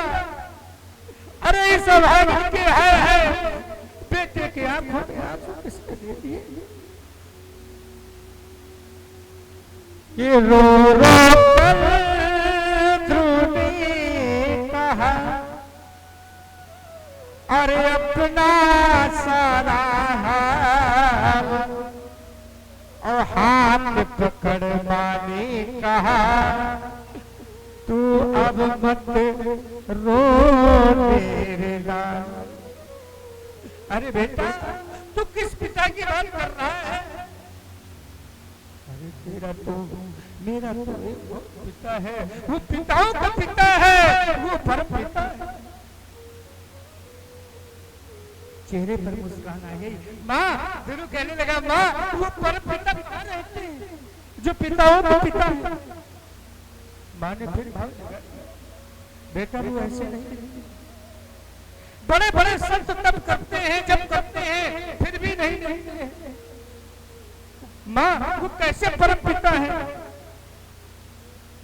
अरे इस अभागी के है बेटे के आंखों में आंसू किसने दे दिए? ये रो रो कर ध्रुव ने कहा, अरे अपना सारा और हाथ पकड़ माने कहा, तू अब मत रो मेरे लाल। अरे बेटा, तू किस पिता की बात कर रहा है? अरे तेरा तो मेरा तो एक पिता है, वो पिताओं का पिता है, वो परम पिता है। चेहरे पर मुस्कान आ गई। माँ, ध्रुव कहने लगा, माँ वो परम पिता कहाँ रहते हैं जो पिताओं के पिता है? माँ ने फिर भाव लगा, बेटा वो ऐसे नहीं, बड़े बड़े संत तब करते हैं जब करते हैं फिर भी नहीं। माँ वो कैसे परम पिता है?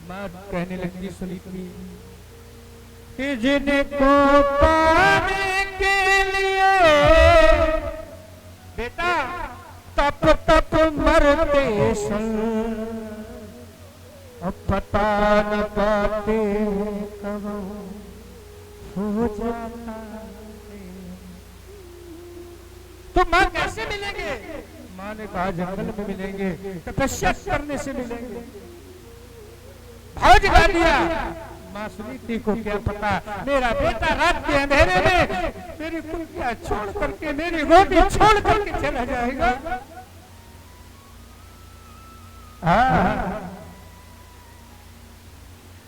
माँ कहने लगी, सुनीति कि जिनको पाने के लिए बेटा तप तप मरते सन, अब पता न पाते कब हो जाता। तो माँ कैसे मिलेंगे? माँ ने कहा जंगल में मिलेंगे, तपस्या करने से मिलेंगे। भाव जगा दिया। माँ सुनीति को क्या पता मेरा बेटा रात के अंधेरे में मेरी कुटिया छोड़ करके, मेरी रोटी छोड़ करके चला जाएगा।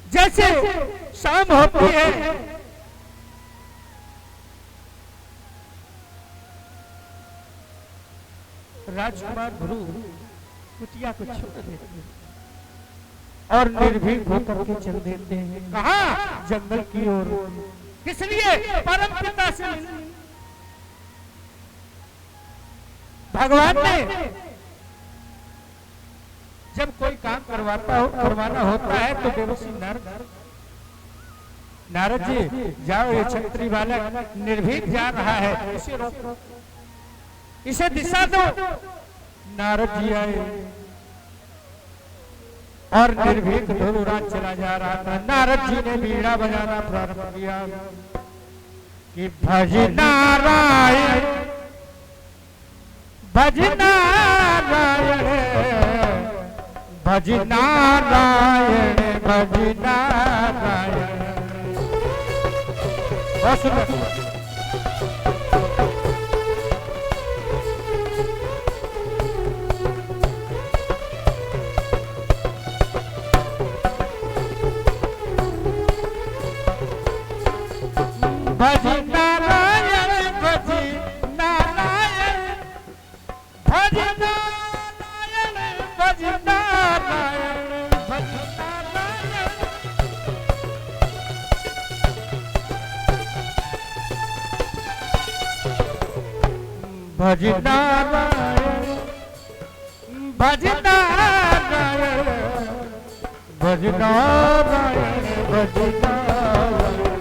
जैसे शाम होती है, राजकुमार ध्रुव कुटिया को छोड़ देते हैं और निर्भीक होकर के चल देते हैं। कहाँ? जंगल की ओर। किस लिए? परम पिता से। भगवान ने जब कोई काम करवाना होता है तो देवर्षि नारद जी, जाओ ये छत्री बालक निर्भीक जा रहा है, इसे रोको, इसे दिशा दो। नारद जी आए और निर्भीक ध्रुवराज चला जा रहा था। नारद जी ने बीड़ा बजाना प्रारंभ किया कि भज नारायण भज नारायण भज नारायण भज नारायण। भज नारायण भज नारायण भज नारायण भज नारायण भज नारायण। भज नारायण भज नारायण भज नारायण भज नारायण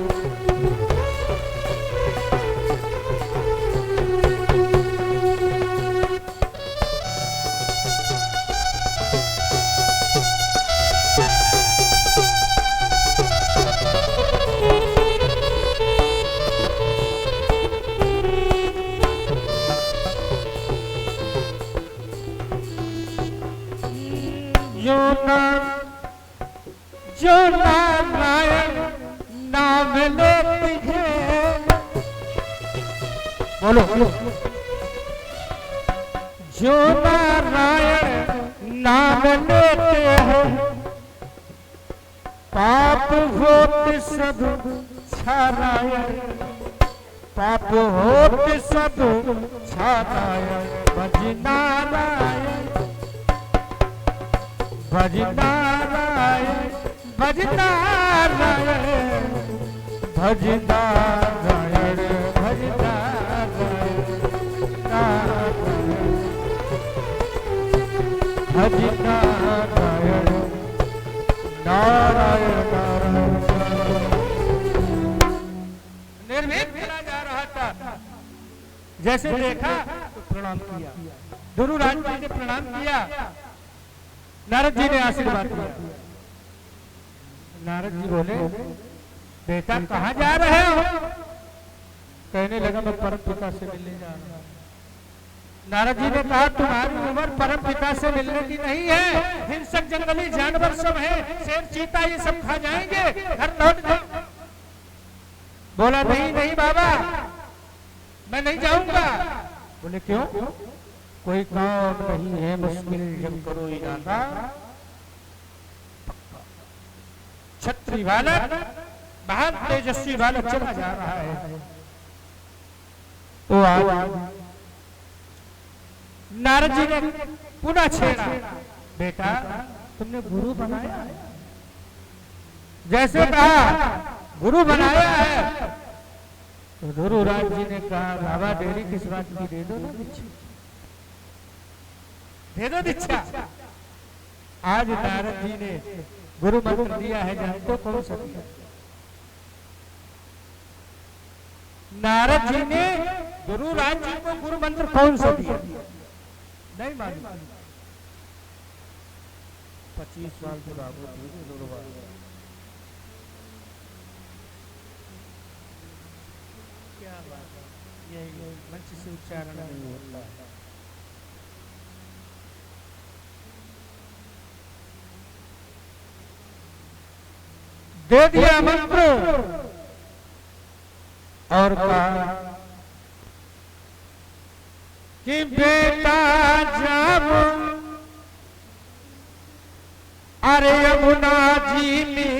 जो नारायण नाम लेते हैं, बोलो बोलो, जो नारायण नाम लेते हैं, पाप होते सब छारायण, पाप होते सब छारायण, भज नारायण भज नारायण भज नारायण भज नारायण भज नारायण भज नारायण नारायण नारायण। निर्भीक चला जा रहा था, जैसे देखा तो प्रणाम किया, ध्रुवराज जी ने प्रणाम किया, नारद जी ने आशीर्वाद दिया। नारद जी बोले, बेटा कहाँ जा रहे हो? कहने लगा मैं परम पिता से मिलने जा रहा हूँ। नारद जी ने कहा तुम्हारी उम्र परम पिता से मिलने की नहीं है, हिंसक जंगली जानवर सब है, शेर चीता ये सब खा जाएंगे, घर लौट जाओ। बोला नहीं नहीं बाबा मैं नहीं जाऊंगा। बोले क्यों? कोई काम नहीं है, मुश्किल जब करो इरादा, छत्री बालक बहुत तेजस्वी बालक चला जा रहा है। तो आज नारद जी ने पुनः छेड़ा, बेटा तुमने गुरु बनाया है, जैसे कहा गुरु बनाया है। तो ध्रुवराज जी ने कहा बाबा देरी किस बात की, दे दो ना दीक्षा, दे दो दीक्षा। आज नारद जी ने गुरु मंत्र दिया है, जानते कौन सा दिया? नारद जी ने ध्रुवराज जी को गुरु मंत्र कौन सा दिया? नहीं मालूम। 25 साल के बाबू क्या बात है, ये मंच से उच्चारण नहीं होता है। दे दिया मंत्र और कहा कि बेटा जब अरे यमुना जी में,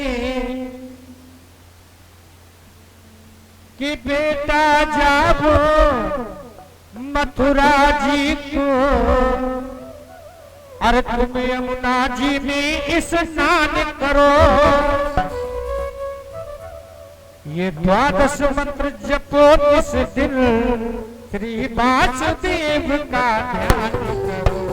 कि बेटा जब मथुरा जी को, अरे तुम यमुना जी में स्नान करो, ये द्वादश मंत्र जपो इस दिन, श्री वासुदेव का ध्यान करो।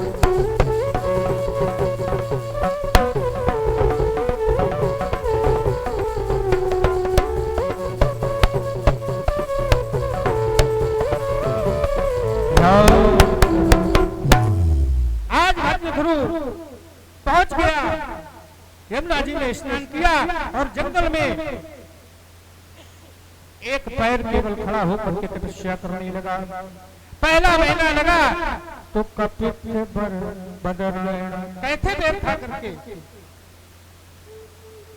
आज भक्त गुरु पहुंच गया, यमुना जी ने स्नान किया और जंगल में एक पैर केवल खड़ा होकर के तपस्या करने लगा। पहला महीना लगा तो कपित बदर कैसे देर खा करके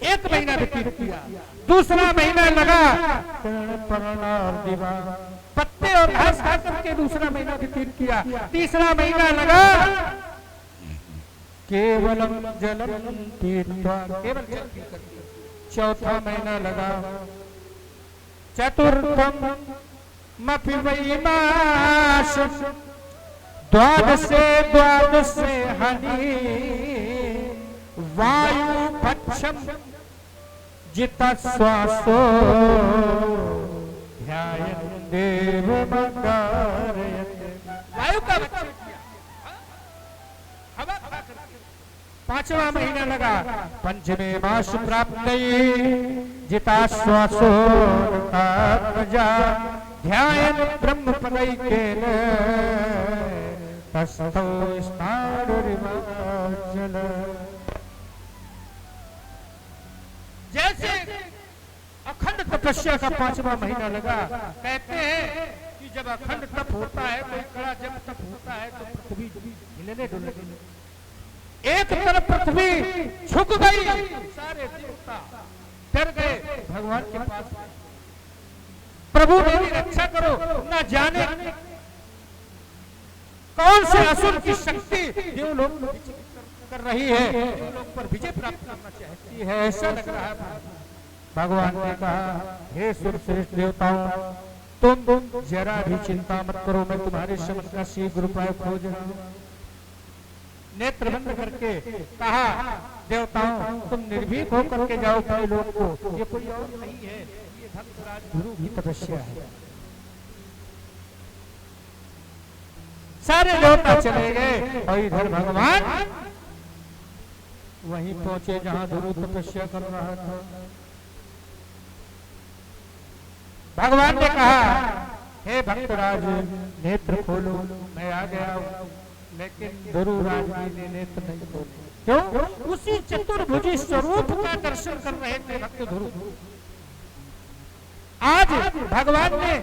एक महीना व्यतीत किया। दूसरा महीना लगा और दीवार पत्ते और घास खा करके दूसरा महीना व्यतीत किया। तीसरा महीना लगा केवलम जलम पीत्वा, केवल जल पी करके। चौथा महीना लगा चतुर्थम मपि वै मास, द्वादशे हनि वायु पक्षम जित श्वासो ध्यायन् देवमकारयते। वायु का भक्षण किया, हवा खा करके। पांचवा महीना लगा पंचमे मास प्राप्त जिताश्वासो प्रजा ध्यायन् ब्रह्म पदैकेन तस्थौ स्थाणुरिवाचल। जैसे अखंड तपस्या का पांचवा महीना लगा। कहते हैं कि जब अखंड तप होता है, कोई कड़ा जब तप होता है तो पृथ्वी हिलने डुलने एक तरफ पृथ्वी झुक गई, सारे देवता डर गए भगवान के पास। प्रभु मेरी रक्षा करो, न जाने कौन से असुर की शक्ति देवलोक कर रही है, देवलोक पर विजय प्राप्त करना चाहती है, ऐसा लग रहा है। भगवान ने कहा, हे सुरश्रेष्ठ देवताओं, तुम जरा भी चिंता मत करो, मैं तुम्हारी समस्या का शीघ्र उपाय खोज रहा हूं। नेत्र बंद करके कहा, देवताओं तुम निर्भीक होकर के जाओ अपने लोग को, ये कोई और नहीं है, ये भक्तराज ध्रुव की तपस्या है। सारे देवता चले गए और इधर भगवान वहीं पहुंचे जहां ध्रुव तपस्या कर रहा था। भगवान ने कहा, हे भक्तराज नेत्र खोलो, मैं आ गया हूं। लेकिन ध्रुवराज ने नेत्र नहीं खोले। क्यों? उसी चतुर्भुजी स्वरूप का दर्शन कर रहे थे भक्त ध्रुव। आज भगवान ने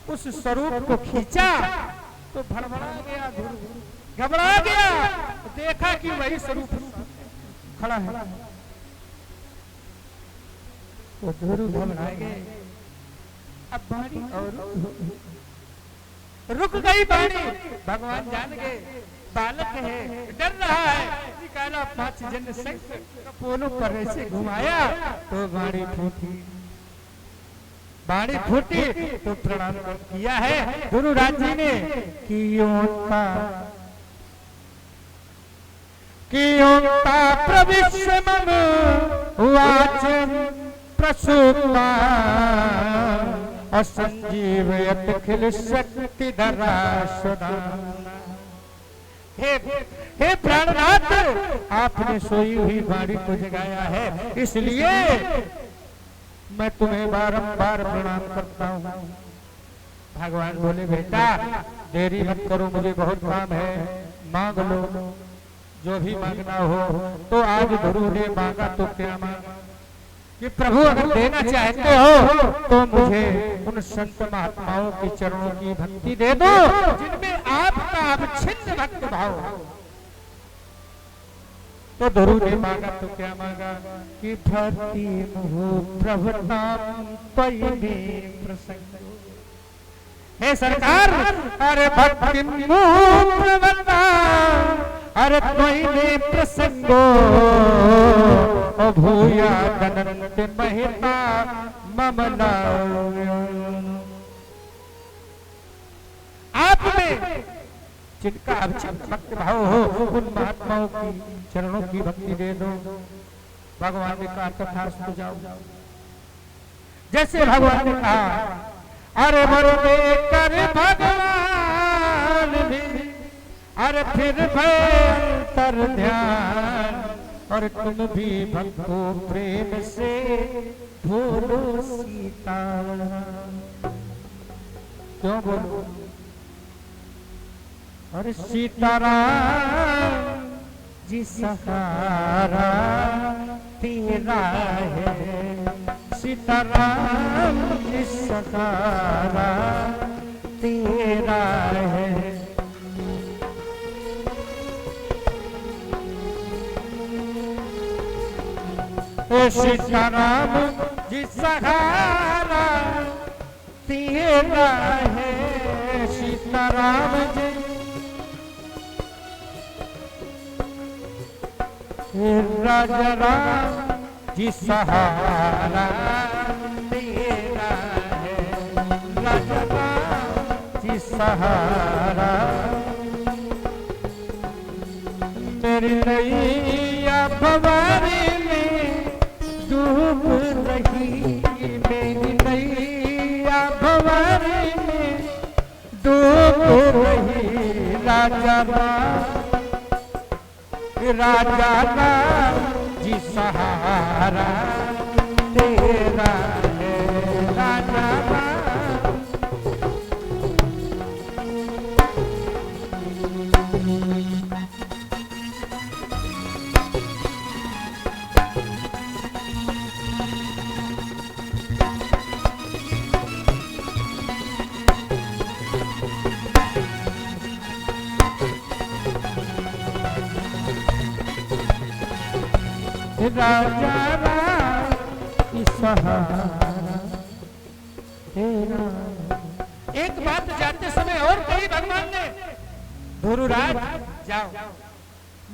उस स्वरूप को खींचा तो भड़बड़ा गया ध्रुव, घबरा गया, देखा कि वही स्वरूप खड़ा है तो ध्रुव घबरा गए। अब बाणी और रुक गई बाणी। भगवान जान गए बालक है, डर रहा है। निकाला 5 जन संग कपोलों पर ऐसे घुमाया तो बाणी फूटी। बाणी फूटी तो प्रणाम किया है ध्रुवराज जी ने कियोंता प्रविश्य मम वाचम प्रसूता असंजीवयत खिल शक्ति धरा सदा। हे प्राणनाथ, आपने सोई हुई बाणी को जगाया है, इसलिए मैं तुम्हें बारंबार प्रणाम करता हूँ। भगवान बोले, बेटा देरी मत करो, मुझे बहुत काम है, मांग लो जो भी मांगना हो। तो आज ध्रुव ने मांगा तो क्या मांगा कि प्रभु अगर देना चाहते हो तो मुझे उन संत महात्माओं के चरणों की भक्ति दे दो जिनमें आपका अविच्छिन्न भक्त भाव हो। तो ध्रुव ने मांगा तो क्या मांगा कि भक्ति मुहु प्रभुताम त्वयि मे प्रसन्न। हे सरकार, अरे भक्ति मुहु प्रभुताम अरे त्वयि मे प्रसन्नो भूया दनंत महिता मम आप में जिनका अविच्छिन्न भक्त भाव हो उन महात्माओं की चरणों की भक्ति दे दो। भगवान ने कहा तथास्तु जाओ। जैसे भगवान ने कहा, अरे बरदे कर भगवान भी, अरे फिर भयंकर ध्यान, और तुम भी भक्तो प्रेम से बोलो सीताराम। क्यों बोलो? और सीताराम जी सहारा तेरा है, सीताराम जी सहारा तेरा है। सीताराम जी सहारा तेरा है, सीताराम जी राजा राम जी सहारा तेरा है, राजा राम जी सहारा। मेरी नैया भवानी डूब रही, मेरी नैया भवानी में डूब रही, राजा राम जी सहारा तेरा है, राजा राजा की सहारा तेरा। एक बात जाते समय और कही भगवान ने, ध्रुवराज जाओ,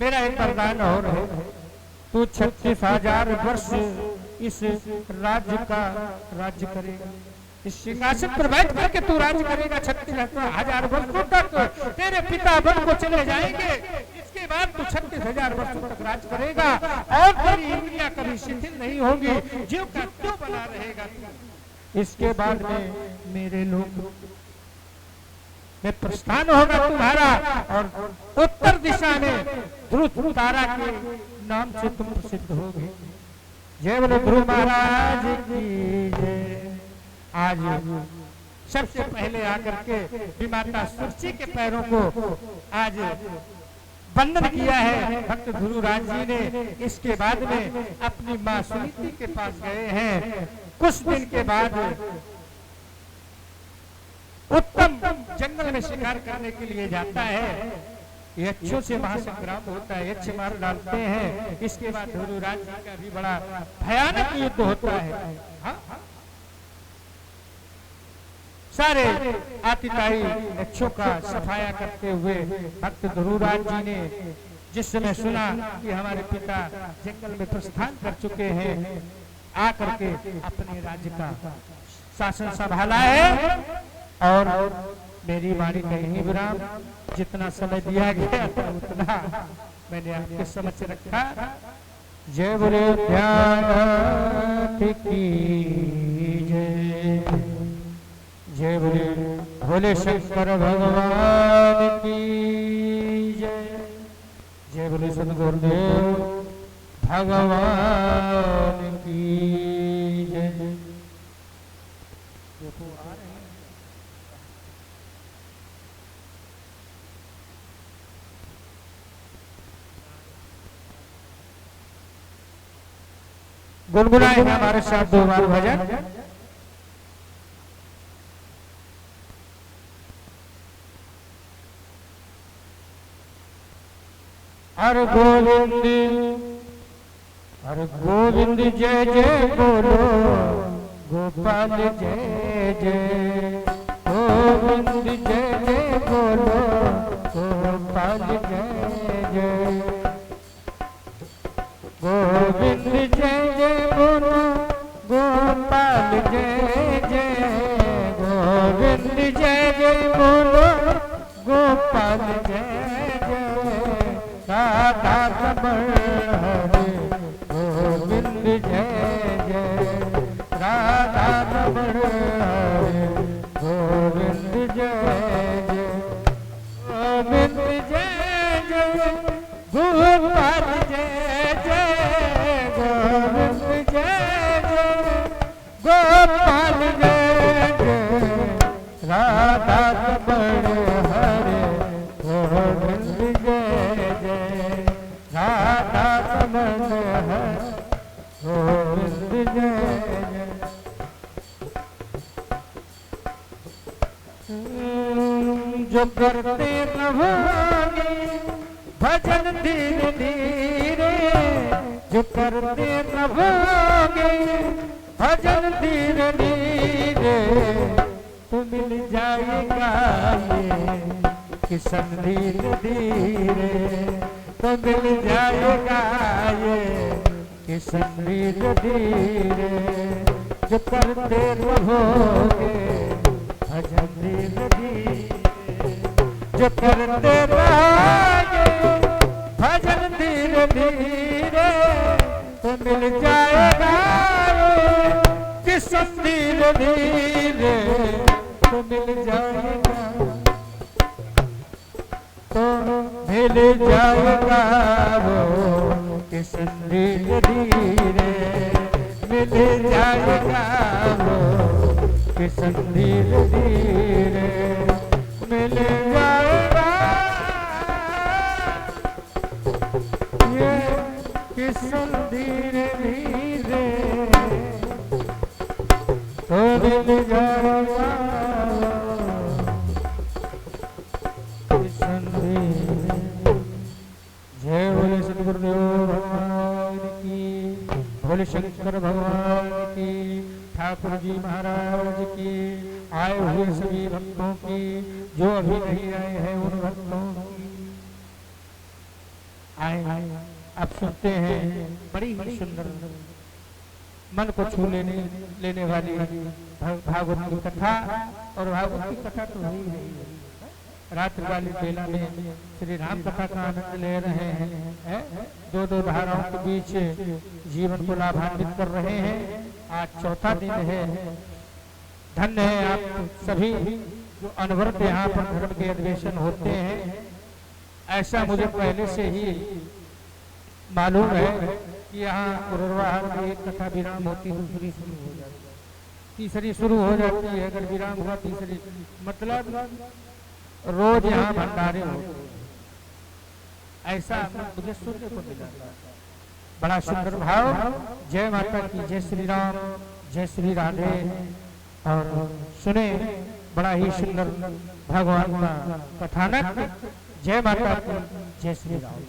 मेरा एक वरदान और है, तू 36,000 वर्ष इस राज्य का राज्य करेगा, इस सिंहासन पर बैठ करके तू राज्य करेगा 36,000 वर्षों तक। तेरे पिता वन को चले जाएंगे, इसके बाद तू 36,000 वर्षों तक राज करेगा और तेरी इंद्रियां कभी शिथिल नहीं होगी, ज्यों का त्यों बना रहेगा। इसके बाद में मेरे लोग में प्रस्थान होगा तुम्हारा और उत्तर दिशा में ध्रुव तारा के नाम से तुम प्रसिद्ध होगे। जय बोलो ध्रुव महाराज की जय। आज सबसे पहले आकर के विमाता सुरची के पैरों को आज वंदन किया है भक्त ध्रुवराज जी ने। इसके बाद में अपनी माँ सुनीति के पास गए हैं। कुछ दिन के बाद उत्तम जंगल में शिकार करने के लिए जाता है। यक्षों से महासंग्राम होता है, यक्ष मार डालते हैं। इसके बाद ध्रुवराज जी का भी बड़ा भयानक युद्ध होता है। हाँ? सारे आतिताई यक्षों का सफाया करते हुए भक्त ध्रुवराज जी ने जिस समय सुना कि हमारे पिता जंगल में प्रस्थान कर चुके हैं, आकर के अपने राज्य का शासन संभाला है। और मेरी वाणी कहीं विराम, जितना समय दिया गया था उतना मैंने आपके समक्ष रखा। जय बोले ध्यान की जय, जय बोले भोले शंकर भगवान की जय, जय बोले सद्गुरुदेव भगवान की जय। गुनगुनाए हमारे साथ 2 बार भजन। हर गोविंद जय जय बोलो, गोपाल जय जय। गोविंद जय जय बोलो, गोपाल जय जय। गोविंद जय जय बोलो, गोपाल जय जय। गोविंद जय जय बोलो, गोपाल जय जय। राधा रमण हरे गोविंद जय जय। राधा रमण हरे गोविंद जय जय। गोविंद जय जय, गोपाल जय जय। गोविंद जय जय, गोपाल जय जय। राधा रमण हरे गोविंद जय जय। राधा रमण हरे गोविंद जय जय। जो करते रहोगे भजन धीरे धीरे, जो करते रहोगे भजन धीरे धीरे, तो मिल जाएगा ये किशन धीरे धीरे। तो मिल जाएगा ये किशन धीरे धीरे। जो करते रहोगे भजन धीरे धीरे, जो करते रहोगे भजन धीरे धीरे, तो मिल जाएगा किशन धीरे धीरे। तो मिल जाएगा, तो मिल जाएगा वो किशन धीरे धीरे। मिल जाएगा वो किशन धीरे धीरे। मिल जाएगा ये किशन धीरे धीरे। तो मिल जाएगा किशन धीरे। जय बोले सद्गुरुदेव भगवान की। बोले शंकर भगवान की, ठाकुर जी महाराज की, आए हुए सभी भक्तों की, जो अभी नहीं आए हैं उन भक्तों की। आए आप सुनते हैं बड़ी ही सुंदर मन को छू लेने वाली भागवत की कथा। और भागवत की कथा तो वही है, रात्रि वाली बेला में श्री राम कथा का आनंद ले रहे हैं, दो दो धाराओं के बीच जीवन को लाभान्वित कर रहे हैं। आज चौथा दिन है। धन्य है आप सभी जो अनवरत यहाँ पर धर्म के अधिवेशन होते हैं। ऐसा मुझे पहले से ही मालूम है कि यहाँ उर्वाहार में एक कथा विराम होती, दूसरी शुरू हो जाती, तीसरी शुरू हो जाती है। अगर विराम हुआ तीसरी, मतलब रोज यहाँ भंडारे होते, ऐसा मुझे सुनने को मिला। बड़ा सुंदर भाव। जय माता की, जय श्री राम, जय श्री राधे। और सुने बड़ा ही सुंदर भगवान का कथानक। जय माता की, जय श्री राम।